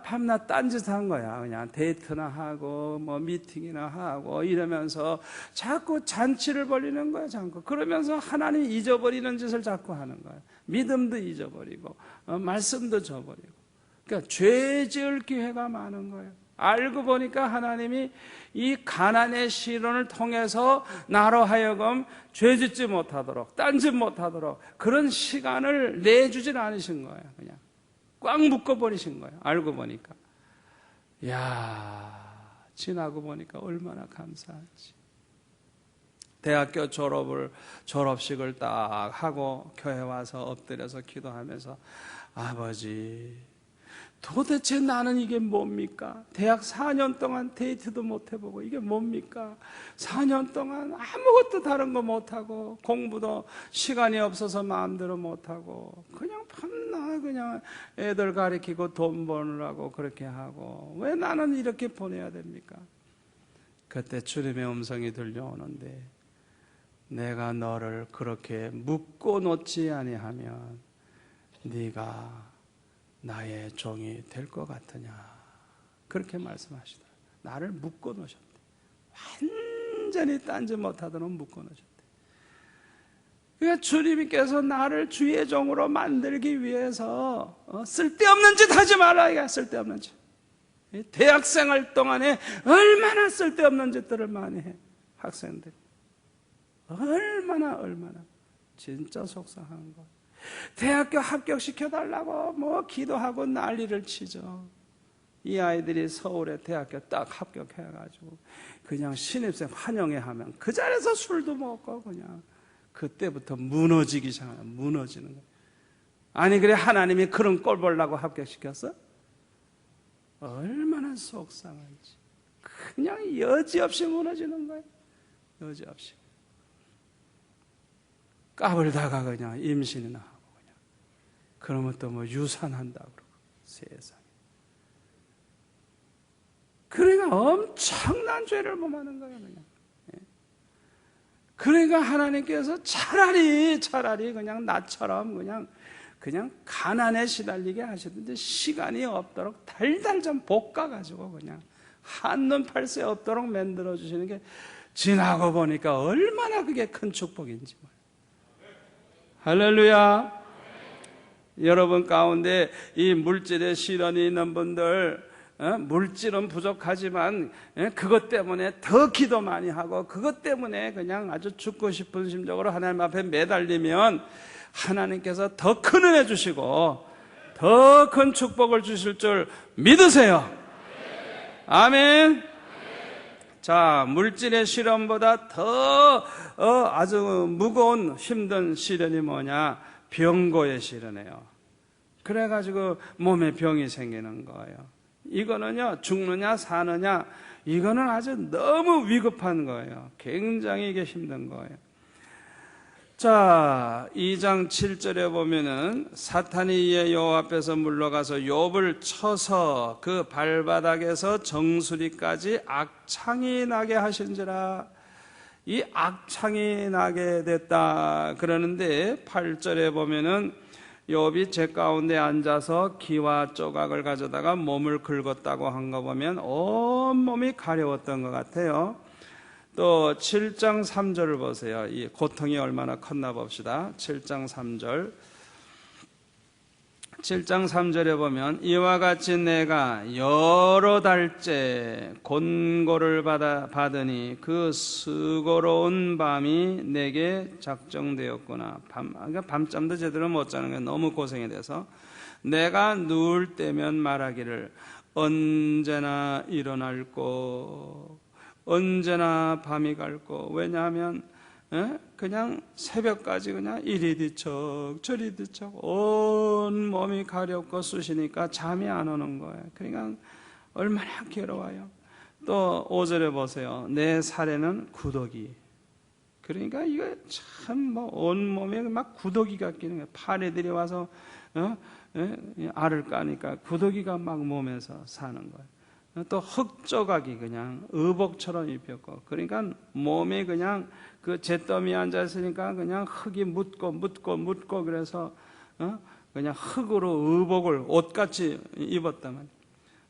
밤낮 딴짓한 거야. 그냥 데이트나 하고 뭐 미팅이나 하고 이러면서 자꾸 잔치를 벌이는 거야. 자꾸 그러면서 하나님 잊어버리는 짓을 자꾸 하는 거야. 믿음도 잊어버리고 말씀도 저버리고. 그러니까 죄 지을 기회가 많은 거예요. 알고 보니까 하나님이 이 가난의 시련을 통해서 나로 하여금 죄짓지 못하도록, 딴짓 못하도록 그런 시간을 내주질 않으신 거예요. 그냥 꽉 묶어버리신 거예요. 알고 보니까. 이야, 지나고 보니까 얼마나 감사한지. 대학교 졸업식을 딱 하고 교회 와서 엎드려서 기도하면서, 아버지, 도대체 나는 이게 뭡니까? 대학 4년 동안 데이트도 못 해보고 이게 뭡니까? 4년 동안 아무것도 다른 거 못하고 공부도 시간이 없어서 마음대로 못하고 그냥 밤낮 그냥 애들 가리키고 돈 버느라고 그렇게 하고 왜 나는 이렇게 보내야 됩니까? 그때 주님의 음성이 들려오는데, 내가 너를 그렇게 묶어 놓지 아니하면 네가 나의 종이 될 것 같으냐, 그렇게 말씀하시더라. 나를 묶어 놓으셨대. 완전히 딴짓 못하도록 묶어 놓으셨대. 그러니까 주님께서 나를 주의 종으로 만들기 위해서 쓸데없는 짓 하지 마라. 이게 쓸데없는 짓. 대학생활 동안에 얼마나 쓸데없는 짓들을 많이 해. 학생들 얼마나 진짜 속상한 거. 대학교 합격시켜달라고 뭐 기도하고 난리를 치죠. 이 아이들이 서울에 대학교 딱 합격해가지고 그냥 신입생 환영회 하면 그 자리에서 술도 먹고 그냥 그때부터 무너지기 시작하는, 무너지는 거예요. 아니 그래 하나님이 그런 꼴 보려고 합격시켰어? 얼마나 속상한지. 그냥 여지없이 무너지는 거예요. 여지없이. 까불다가 그냥 임신이나 하고 그냥. 그러면 또 뭐 유산한다고 그러고 세상에. 그러니까 엄청난 죄를 범하는 거예요, 그냥. 그러니까 하나님께서 차라리 그냥 나처럼 그냥 가난에 시달리게 하시던데 시간이 없도록 달달 좀 볶아가지고 그냥 한눈 팔 새 없도록 만들어 주시는 게 지나고 보니까 얼마나 그게 큰 축복인지. 할렐루야. 여러분 가운데 이 물질의 시련이 있는 분들, 물질은 부족하지만 그것 때문에 더 기도 많이 하고 그것 때문에 그냥 아주 죽고 싶은 심정으로 하나님 앞에 매달리면 하나님께서 더 큰 은혜 주시고 더 큰 축복을 주실 줄 믿으세요. 아멘. 자, 물질의 시련보다 더 아주 무거운 힘든 시련이 뭐냐? 병고의 시련이에요. 그래가지고 몸에 병이 생기는 거예요. 이거는요, 죽느냐 사느냐, 이거는 아주 너무 위급한 거예요. 굉장히 이게 힘든 거예요. 자, 2장 7절에 보면은 사탄이 이에 욥 앞에서 물러가서 욥을 쳐서 그 발바닥에서 정수리까지 악창이 나게 하신지라. 이 악창이 나게 됐다 그러는데 8절에 보면은 욥이 제 가운데 앉아서 기와 조각을 가져다가 몸을 긁었다고 한 거 보면 온몸이 가려웠던 것 같아요. 또 7장 3절을 보세요. 이 고통이 얼마나 컸나 봅시다. 7장 3절. 7장 3절에 보면 이와 같이 내가 여러 달째 곤고를 받으니 그 수고로운 밤이 내게 작정되었구나. 그러니까 밤잠도 제대로 못 자는 게 너무 고생이 돼서 내가 누울 때면 말하기를 언제나 일어날고 언제나 밤이 갈고. 왜냐하면 그냥 새벽까지 그냥 이리 뒤척 저리 뒤척 온 몸이 가렵고 쑤시니까 잠이 안 오는 거예요. 그러니까 얼마나 괴로워요. 또 5절에 보세요. 내 살에는 구더기. 그러니까 이거 참 뭐 온몸에 막 구더기가 끼는 거예요. 파리들이 와서 알을 까니까 구더기가 막 몸에서 사는 거예요. 또 흙조각이 그냥 의복처럼 입혔고, 그러니까 몸이 그냥 그 잿더미에 앉아있으니까 그냥 흙이 묻고 그래서 그냥 흙으로 의복을 옷같이 입었다면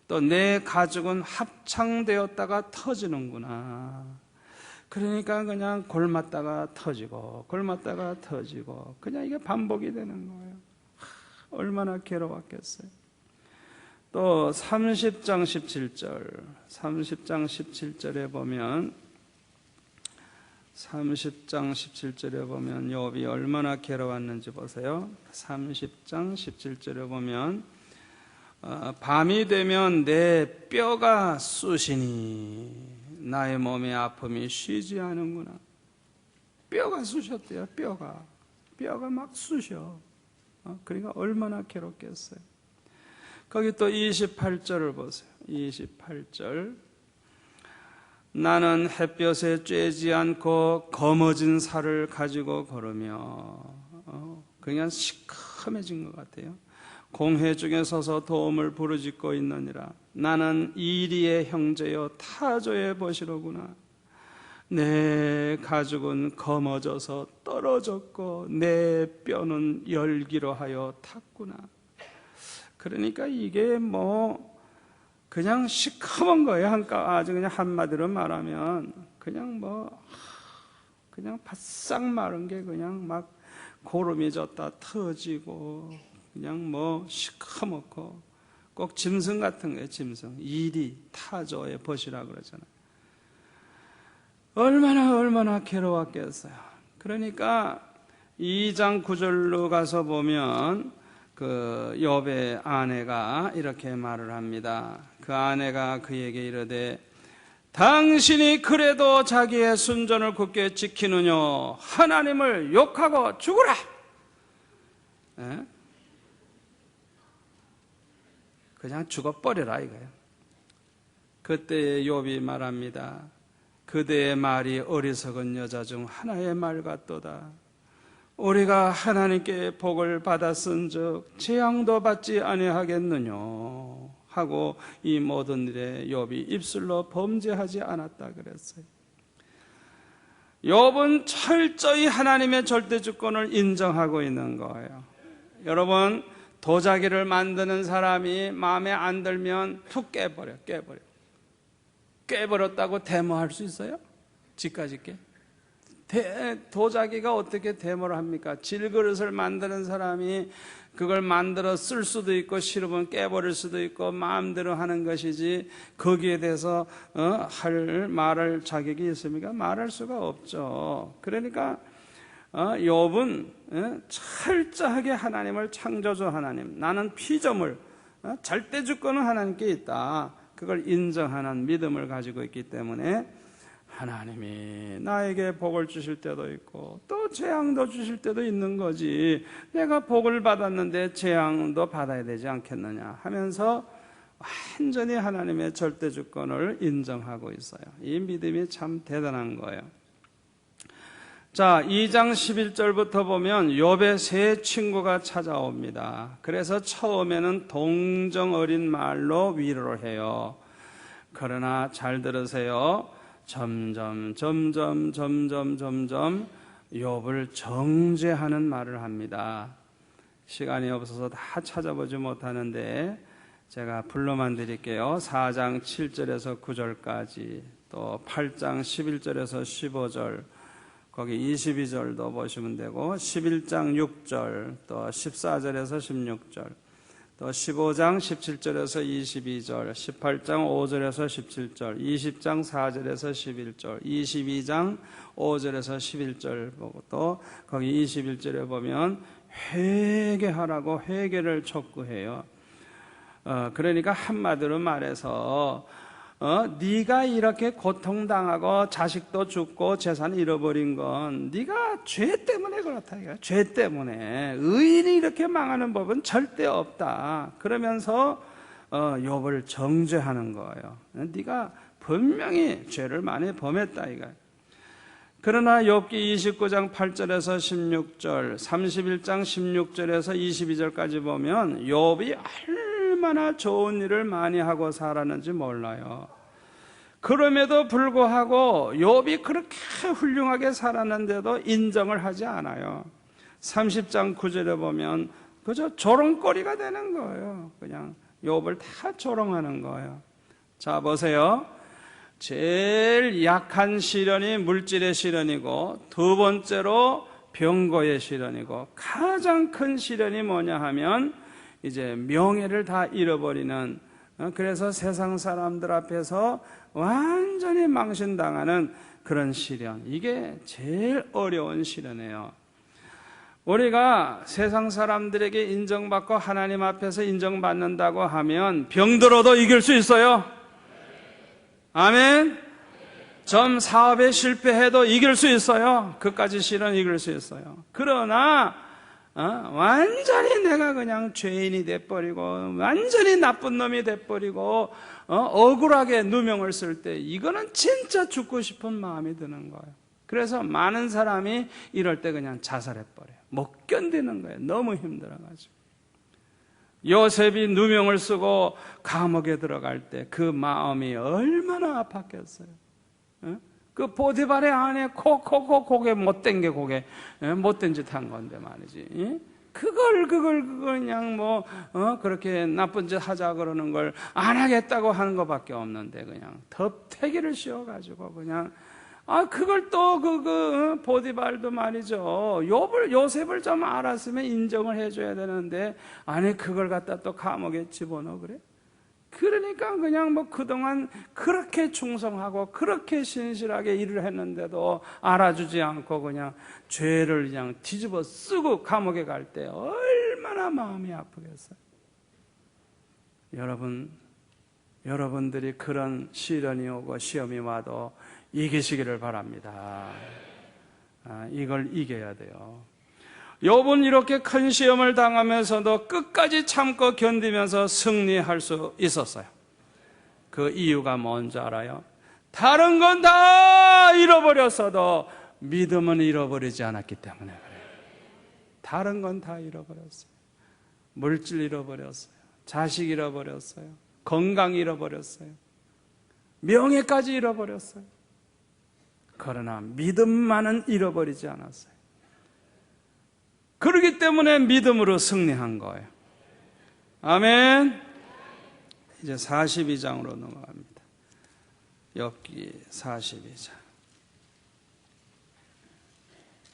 또 내 가죽은 합창되었다가 터지는구나. 그러니까 그냥 골맞다가 터지고 그냥 이게 반복이 되는 거예요. 얼마나 괴로웠겠어요. 또 30장 17절, 30장 17절에 보면 30장 17절에 보면 욥이 얼마나 괴로웠는지 보세요. 30장 17절에 보면 밤이 되면 내 뼈가 쑤시니 나의 몸의 아픔이 쉬지 않은구나. 뼈가 쑤셨대요. 뼈가 막 쑤셔. 그러니까 얼마나 괴롭겠어요. 거기 또 28절을 보세요. 28절. 나는 햇볕에 쬐지 않고 검어진 살을 가지고 걸으며 그냥 시커매진 것 같아요. 공회 중에 서서 도움을 부르짖고 있느니라. 나는 이리의 형제여 타조의 벗이로구나. 내 가죽은 검어져서 떨어졌고 내 뼈는 열기로 하여 탔구나. 그러니까 이게 그냥 시커먼 거예요. 아주 그냥 한마디로 말하면 그냥 그냥 바싹 마른 게 그냥 막 고름이 졌다 터지고 그냥 시커멓고 꼭 짐승 같은 거예요. 짐승. 이리 타조의 벗이라 그러잖아요. 얼마나 괴로웠겠어요. 그러니까 2장 9절로 가서 보면 그 욥의 아내가 이렇게 말을 합니다. 그 아내가 그에게 이르되 당신이 그래도 자기의 순전을 굳게 지키느냐 하나님을 욕하고 죽으라. 그냥 죽어버려라 이거예요. 그때 욥이 말합니다. 그대의 말이 어리석은 여자 중 하나의 말 같도다. 우리가 하나님께 복을 받았은즉 재앙도 받지 아니하겠느냐 하고 이 모든 일에 욥이 입술로 범죄하지 않았다 그랬어요. 욥은 철저히 하나님의 절대 주권을 인정하고 있는 거예요. 여러분, 도자기를 만드는 사람이 마음에 안 들면 툭 깨버렸다고 데모할 수 있어요? 집까지 깨? 도자기가 어떻게 데모를 합니까? 질그릇을 만드는 사람이 그걸 만들어 쓸 수도 있고 싫으면 깨버릴 수도 있고 마음대로 하는 것이지 거기에 대해서 말할 자격이 있습니까? 말할 수가 없죠. 그러니까 욥은 철저하게 하나님을 창조주 하나님, 나는 피조물, 절대 주권은 하나님께 있다, 그걸 인정하는 믿음을 가지고 있기 때문에 하나님이 나에게 복을 주실 때도 있고 또 재앙도 주실 때도 있는 거지, 내가 복을 받았는데 재앙도 받아야 되지 않겠느냐 하면서 완전히 하나님의 절대 주권을 인정하고 있어요. 이 믿음이 참 대단한 거예요. 자, 2장 11절부터 보면 욥의 세 친구가 찾아옵니다. 그래서 처음에는 동정 어린 말로 위로를 해요. 그러나 잘 들으세요. 점점 욥을 정죄하는 말을 합니다. 시간이 없어서 다 찾아보지 못하는데 제가 불러만 드릴게요. 4장 7절에서 9절까지, 또 8장 11절에서 15절, 거기 22절도 보시면 되고 11장 6절, 또 14절에서 16절, 또 15장 17절에서 22절, 18장 5절에서 17절, 20장 4절에서 11절, 22장 5절에서 11절 보고 또 거기 21절에 보면 회개하라고 회개를 촉구해요. 그러니까 한마디로 말해서 네가 이렇게 고통당하고 자식도 죽고 재산 잃어버린 건 네가 죄 때문에 그렇다. 죄 때문에. 의인이 이렇게 망하는 법은 절대 없다. 그러면서 욥을 정죄하는 거예요. 네가 분명히 죄를 많이 범했다 이거예요. 그러나 욥기 29장 8절에서 16절, 31장 16절에서 22절까지 보면 욥이 얼마나 좋은 일을 많이 하고 살았는지 몰라요. 그럼에도 불구하고 욥이 그렇게 훌륭하게 살았는데도 인정을 하지 않아요. 30장 9절에 보면 그저 조롱거리가 되는 거예요. 그냥 욥을 다 조롱하는 거예요. 자, 보세요. 제일 약한 시련이 물질의 시련이고, 두 번째로 병고의 시련이고, 가장 큰 시련이 뭐냐 하면 이제 명예를 다 잃어버리는 그래서 세상 사람들 앞에서 완전히 망신당하는 그런 시련, 이게 제일 어려운 시련이에요. 우리가 세상 사람들에게 인정받고 하나님 앞에서 인정받는다고 하면 병들어도 이길 수 있어요. 아멘. 좀 사업에 실패해도 이길 수 있어요. 그까지 시련 이길 수 있어요. 그러나 완전히 내가 그냥 죄인이 돼버리고 완전히 나쁜 놈이 돼버리고 억울하게 누명을 쓸 때 이거는 진짜 죽고 싶은 마음이 드는 거예요. 그래서 많은 사람이 이럴 때 그냥 자살해버려요. 못 견디는 거예요. 너무 힘들어가지고. 요셉이 누명을 쓰고 감옥에 들어갈 때 그 마음이 얼마나 아팠겠어요. 그 보디발의 안에 고개 못된 게 못된 짓 한 건데 말이지. 그걸 그냥 그렇게 나쁜 짓 하자 그러는 걸 안 하겠다고 하는 것밖에 없는데 그냥 덮태기를 씌워가지고 그냥 그걸 또 보디발도 말이죠. 요셉을 좀 알았으면 인정을 해줘야 되는데 아니 그걸 갖다 또 감옥에 집어넣어 그래? 그러니까 그냥 그동안 그렇게 충성하고 그렇게 신실하게 일을 했는데도 알아주지 않고 그냥 죄를 그냥 뒤집어 쓰고 감옥에 갈 때 얼마나 마음이 아프겠어요. 여러분들이 그런 시련이 오고 시험이 와도 이기시기를 바랍니다. 이걸 이겨야 돼요. 욥은 이렇게 큰 시험을 당하면서도 끝까지 참고 견디면서 승리할 수 있었어요. 그 이유가 뭔지 알아요? 다른 건 다 잃어버렸어도 믿음은 잃어버리지 않았기 때문에 그래요. 다른 건 다 잃어버렸어요. 물질 잃어버렸어요. 자식 잃어버렸어요. 건강 잃어버렸어요. 명예까지 잃어버렸어요. 그러나 믿음만은 잃어버리지 않았어요. 그렇기 때문에 믿음으로 승리한 거예요. 아멘. 이제 42장으로 넘어갑니다. 욥기 42장.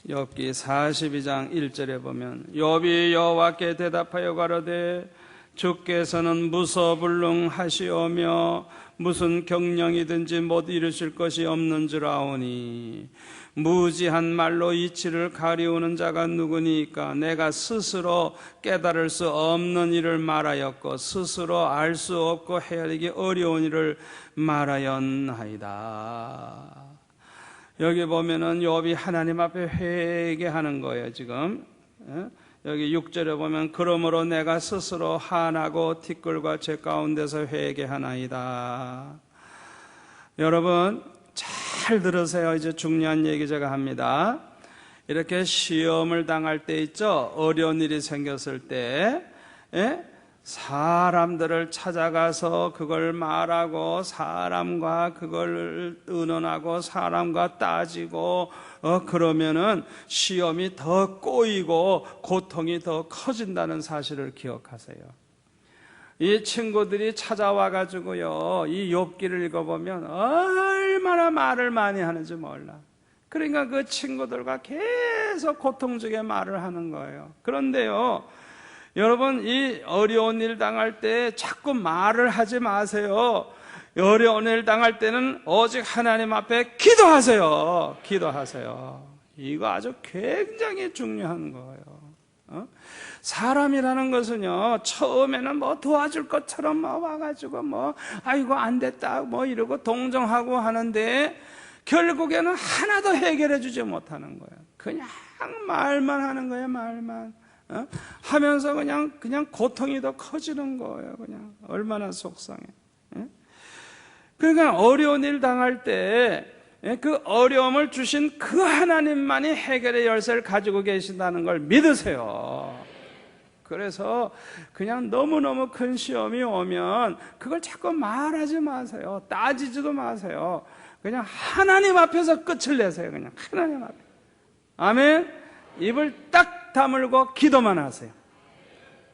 욥기 42장 1절에 보면 욥이 여호와께 대답하여 가로되 주께서는 무소불능하시오며 무슨 경령이든지 못 이루실 것이 없는 줄 아오니 무지한 말로 이치를 가리우는 자가 누구니까 내가 스스로 깨달을 수 없는 일을 말하였고 스스로 알 수 없고 헤아리기 어려운 일을 말하였나이다. 여기 보면은 욥이 하나님 앞에 회개하는 거예요. 지금 여기 6절에 보면 그러므로 내가 스스로 한하고 티끌과 죄 가운데서 회개하나이다. 여러분 잘 들으세요. 이제 중요한 얘기 제가 합니다. 이렇게 시험을 당할 때 있죠. 어려운 일이 생겼을 때 사람들을 찾아가서 그걸 말하고 사람과 그걸 의논하고 사람과 따지고 그러면은 시험이 더 꼬이고 고통이 더 커진다는 사실을 기억하세요. 이 친구들이 찾아와 가지고요 이 욥기를 읽어보면 얼마나 말을 많이 하는지 몰라. 그러니까 그 친구들과 계속 고통 중에 말을 하는 거예요. 그런데요 여러분 이 어려운 일 당할 때 자꾸 말을 하지 마세요. 어려운 일 당할 때는 오직 하나님 앞에 기도하세요. 기도하세요. 이거 아주 굉장히 중요한 거예요. 사람이라는 것은요 처음에는 도와줄 것처럼 와가지고 아이고 안 됐다 이러고 동정하고 하는데 결국에는 하나도 해결해 주지 못하는 거예요. 그냥 말만 하는 거예요. 말만 하면서 그냥 고통이 더 커지는 거예요. 그냥 얼마나 속상해. 그러니까 어려운 일 당할 때 그 어려움을 주신 그 하나님만이 해결의 열쇠를 가지고 계신다는 걸 믿으세요. 그래서 그냥 너무너무 큰 시험이 오면 그걸 자꾸 말하지 마세요. 따지지도 마세요. 그냥 하나님 앞에서 끝을 내세요. 그냥 하나님 앞에. 아멘. 입을 딱 다물고 기도만 하세요.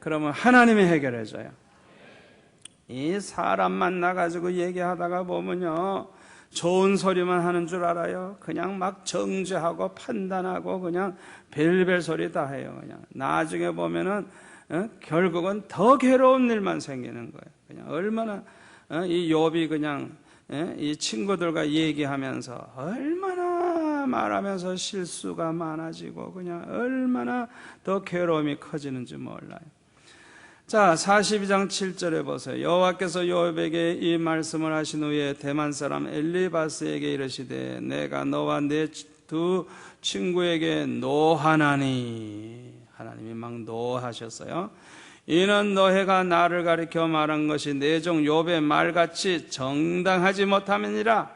그러면 하나님이 해결해줘요. 이 사람 만나가지고 얘기하다가 보면요 좋은 소리만 하는 줄 알아요. 그냥 막 정죄하고 판단하고 그냥 별별 소리 다 해요. 그냥 나중에 보면은 결국은 더 괴로운 일만 생기는 거예요. 그냥 얼마나 이 욥이 그냥 이 친구들과 얘기하면서 얼마나 말하면서 실수가 많아지고 그냥 얼마나 더 괴로움이 커지는지 몰라요. 자, 42장 7절에 보세요. 여호와께서 욥에게 이 말씀을 하신 후에 대만 사람 엘리바스에게 이르시되 내가 너와 내 두 친구에게 노하나니, 하나님이 막 노하셨어요. 이는 너희가 나를 가리켜 말한 것이 내 종 욥의 말같이 정당하지 못함이니라.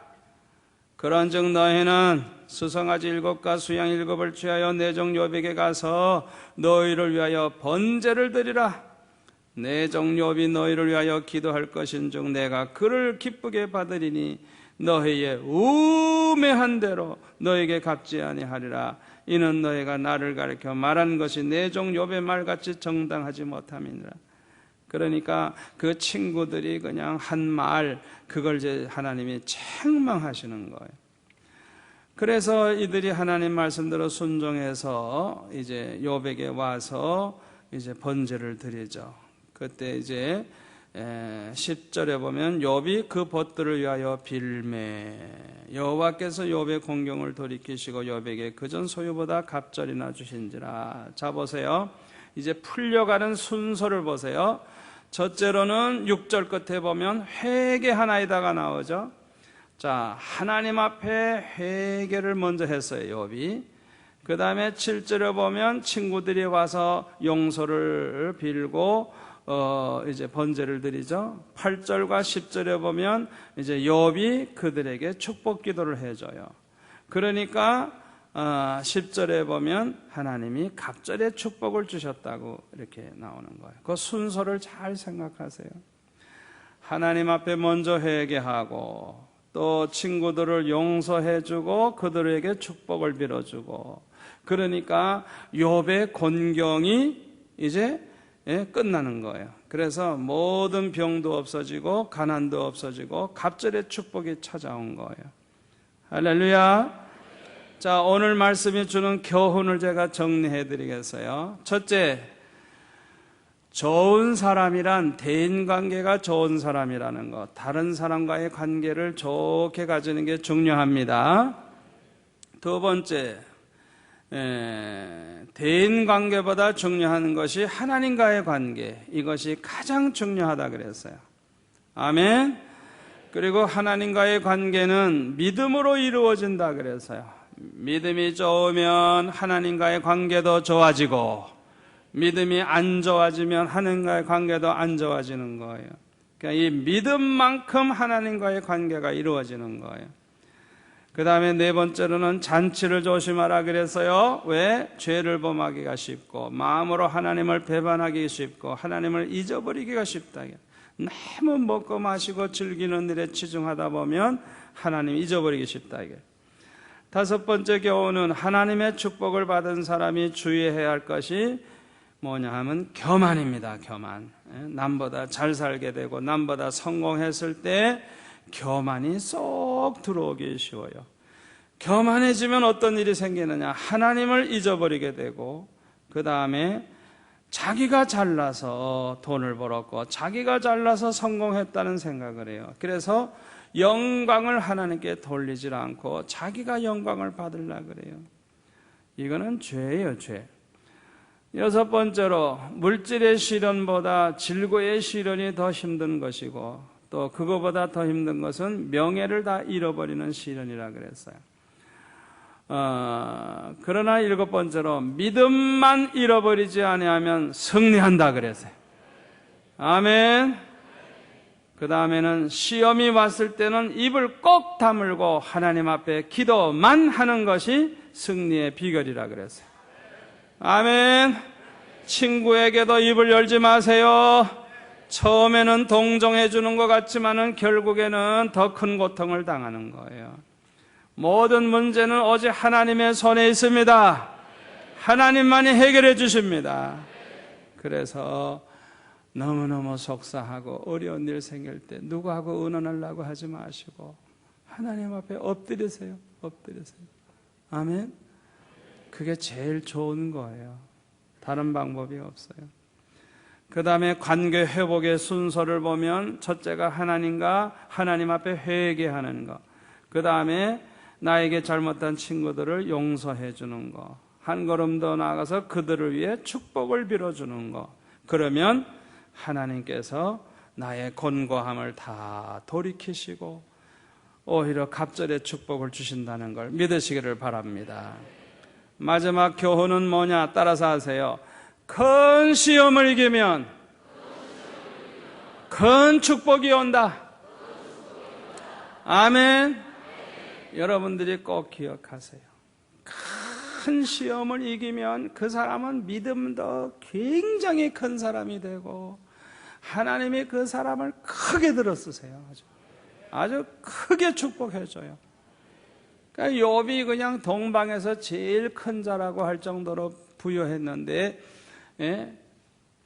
그런즉 너희는 수송아지 7과 수양 7을 취하여 내 종 욥에게 가서 너희를 위하여 번제를 드리라. 내 종 욥이 너희를 위하여 기도할 것인즉 내가 그를 기쁘게 받으리니 너희의 우매한 대로 너희에게 갚지 아니하리라. 이는 너희가 나를 가리켜 말한 것이 내 종 욥의 말같이 정당하지 못함이니라. 그러니까 그 친구들이 그냥 한 말, 그걸 이제 하나님이 책망하시는 거예요. 그래서 이들이 하나님 말씀대로 순종해서 이제 욥에게 와서 이제 번제를 드리죠. 그때 이제 10절에 보면 욥이 그 벗들을 위하여 빌매 여호와께서 욥의 공경을 돌이키시고 욥에게 그전 소유보다 갑절이나 주신지라. 자, 보세요. 이제 풀려가는 순서를 보세요. 첫째로는 6절 끝에 보면 회개하나이다가 나오죠. 자, 하나님 앞에 회개를 먼저 했어요, 욥이. 그 다음에 7절에 보면 친구들이 와서 용서를 빌고 이제 번제를 드리죠. 8절과 10절에 보면 이제 욥이 그들에게 축복 기도를 해줘요. 그러니까 10절에 보면 하나님이 갑절의 축복을 주셨다고 이렇게 나오는 거예요. 그 순서를 잘 생각하세요. 하나님 앞에 먼저 회개하고 또 친구들을 용서해주고 그들에게 축복을 빌어주고, 그러니까 욥의 곤경이 이제 끝나는 거예요. 그래서 모든 병도 없어지고 가난도 없어지고 갑절의 축복이 찾아온 거예요. 할렐루야. 자, 오늘 말씀이 주는 교훈을 제가 정리해 드리겠어요. 첫째, 좋은 사람이란 대인관계가 좋은 사람이라는 것, 다른 사람과의 관계를 좋게 가지는 게 중요합니다. 두 번째, 대인관계보다 중요한 것이 하나님과의 관계, 이것이 가장 중요하다 그랬어요. 아멘. 그리고 하나님과의 관계는 믿음으로 이루어진다 그랬어요. 믿음이 좋으면 하나님과의 관계도 좋아지고, 믿음이 안 좋아지면 하나님과의 관계도 안 좋아지는 거예요. 그러니까 이 믿음만큼 하나님과의 관계가 이루어지는 거예요. 그 다음에 네 번째로는 잔치를 조심하라 그랬어요. 왜? 죄를 범하기가 쉽고 마음으로 하나님을 배반하기 쉽고 하나님을 잊어버리기가 쉽다. 너무 먹고 마시고 즐기는 일에 치중하다 보면 하나님 잊어버리기 쉽다. 다섯 번째 교훈은 하나님의 축복을 받은 사람이 주의해야 할 것이 뭐냐 하면 교만입니다. 교만. 남보다 잘 살게 되고 남보다 성공했을 때 교만이 쏙 들어오기 쉬워요. 교만해지면 어떤 일이 생기느냐, 하나님을 잊어버리게 되고, 그 다음에 자기가 잘나서 돈을 벌었고 자기가 잘나서 성공했다는 생각을 해요. 그래서 영광을 하나님께 돌리질 않고 자기가 영광을 받으려고 그래요. 이거는 죄예요, 죄. 여섯 번째로, 물질의 시련보다 질고의 시련이 더 힘든 것이고, 또 그거보다 더 힘든 것은 명예를 다 잃어버리는 시련이라 그랬어요. 그러나 일곱 번째로, 믿음만 잃어버리지 아니하면 승리한다 그랬어요. 아멘. 그 다음에는 시험이 왔을 때는 입을 꼭 다물고 하나님 앞에 기도만 하는 것이 승리의 비결이라 그랬어요. 아멘. 친구에게도 입을 열지 마세요. 처음에는 동정해 주는 것 같지만은 결국에는 더 큰 고통을 당하는 거예요. 모든 문제는 오직 하나님의 손에 있습니다. 하나님만이 해결해 주십니다. 그래서 너무너무 속상하고 어려운 일 생길 때 누구하고 의논하려고 하지 마시고 하나님 앞에 엎드리세요. 엎드리세요. 아멘. 그게 제일 좋은 거예요. 다른 방법이 없어요. 그 다음에 관계 회복의 순서를 보면 첫째가 하나님 앞에 회개하는 것, 그 다음에 나에게 잘못한 친구들을 용서해 주는 것, 한 걸음 더 나아가서 그들을 위해 축복을 빌어주는 것. 그러면 하나님께서 나의 곤고함을 다 돌이키시고 오히려 갑절의 축복을 주신다는 걸 믿으시기를 바랍니다. 마지막 교훈은 뭐냐? 따라서 하세요. 큰 시험을 이기면 큰 축복이 온다. 아멘. 여러분들이 꼭 기억하세요. 큰 시험을 이기면 그 사람은 믿음도 굉장히 큰 사람이 되고 하나님이 그 사람을 크게 들어쓰세요. 아주 크게 축복해줘요. 그러니까 욥이 그냥 동방에서 제일 큰 자라고 할 정도로 부유했는데,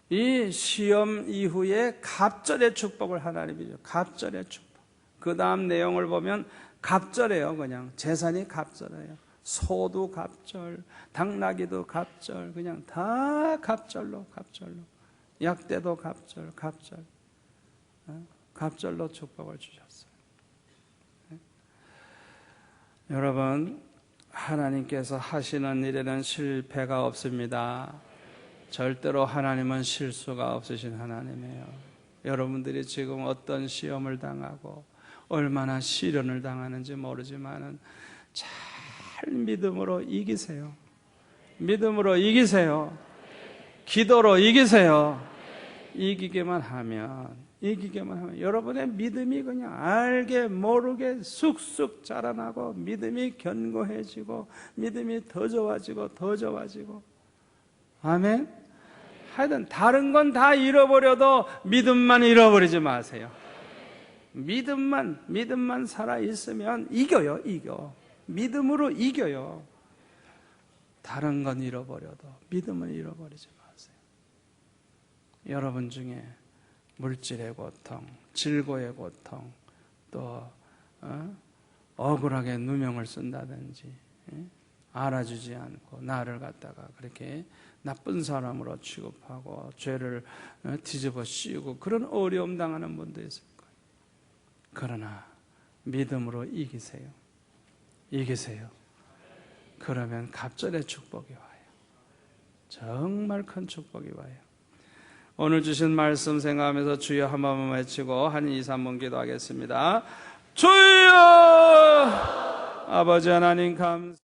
이 시험 이후에 갑절의 축복을 하나님이 줘요. 갑절의 축복. 그 다음 내용을 보면 갑절이에요. 그냥 재산이 갑절이에요. 소도 갑절, 당나귀도 갑절, 그냥 다 갑절로. 약대도 갑절. 갑절로 축복을 주셨어요. 여러분, 하나님께서 하시는 일에는 실패가 없습니다. 절대로 하나님은 실수가 없으신 하나님이에요. 여러분들이 지금 어떤 시험을 당하고 얼마나 시련을 당하는지 모르지만 잘 믿음으로 이기세요. 믿음으로 이기세요. 기도로 이기세요. 이기게만 하면 여러분의 믿음이 그냥 알게 모르게 쑥쑥 자라나고 믿음이 견고해지고 믿음이 더 좋아지고 아멘. 하여튼 다른 건 다 잃어버려도 믿음만 잃어버리지 마세요. 믿음만 살아있으면 이겨. 믿음으로 이겨요. 다른 건 잃어버려도 믿음은 잃어버리지 마세요. 여러분 중에 물질의 고통, 질고의 고통, 또 억울하게 누명을 쓴다든지 알아주지 않고 나를 갖다가 그렇게 나쁜 사람으로 취급하고 죄를 뒤집어 씌우고 그런 어려움 당하는 분도 있을 거예요. 그러나 믿음으로 이기세요. 그러면 갑절의 축복이 와요. 정말 큰 축복이 와요. 오늘 주신 말씀 생각하면서 주여 한 번만 외치고 한 2, 3분 기도하겠습니다. 주여! 아버지 하나님 감사합니다.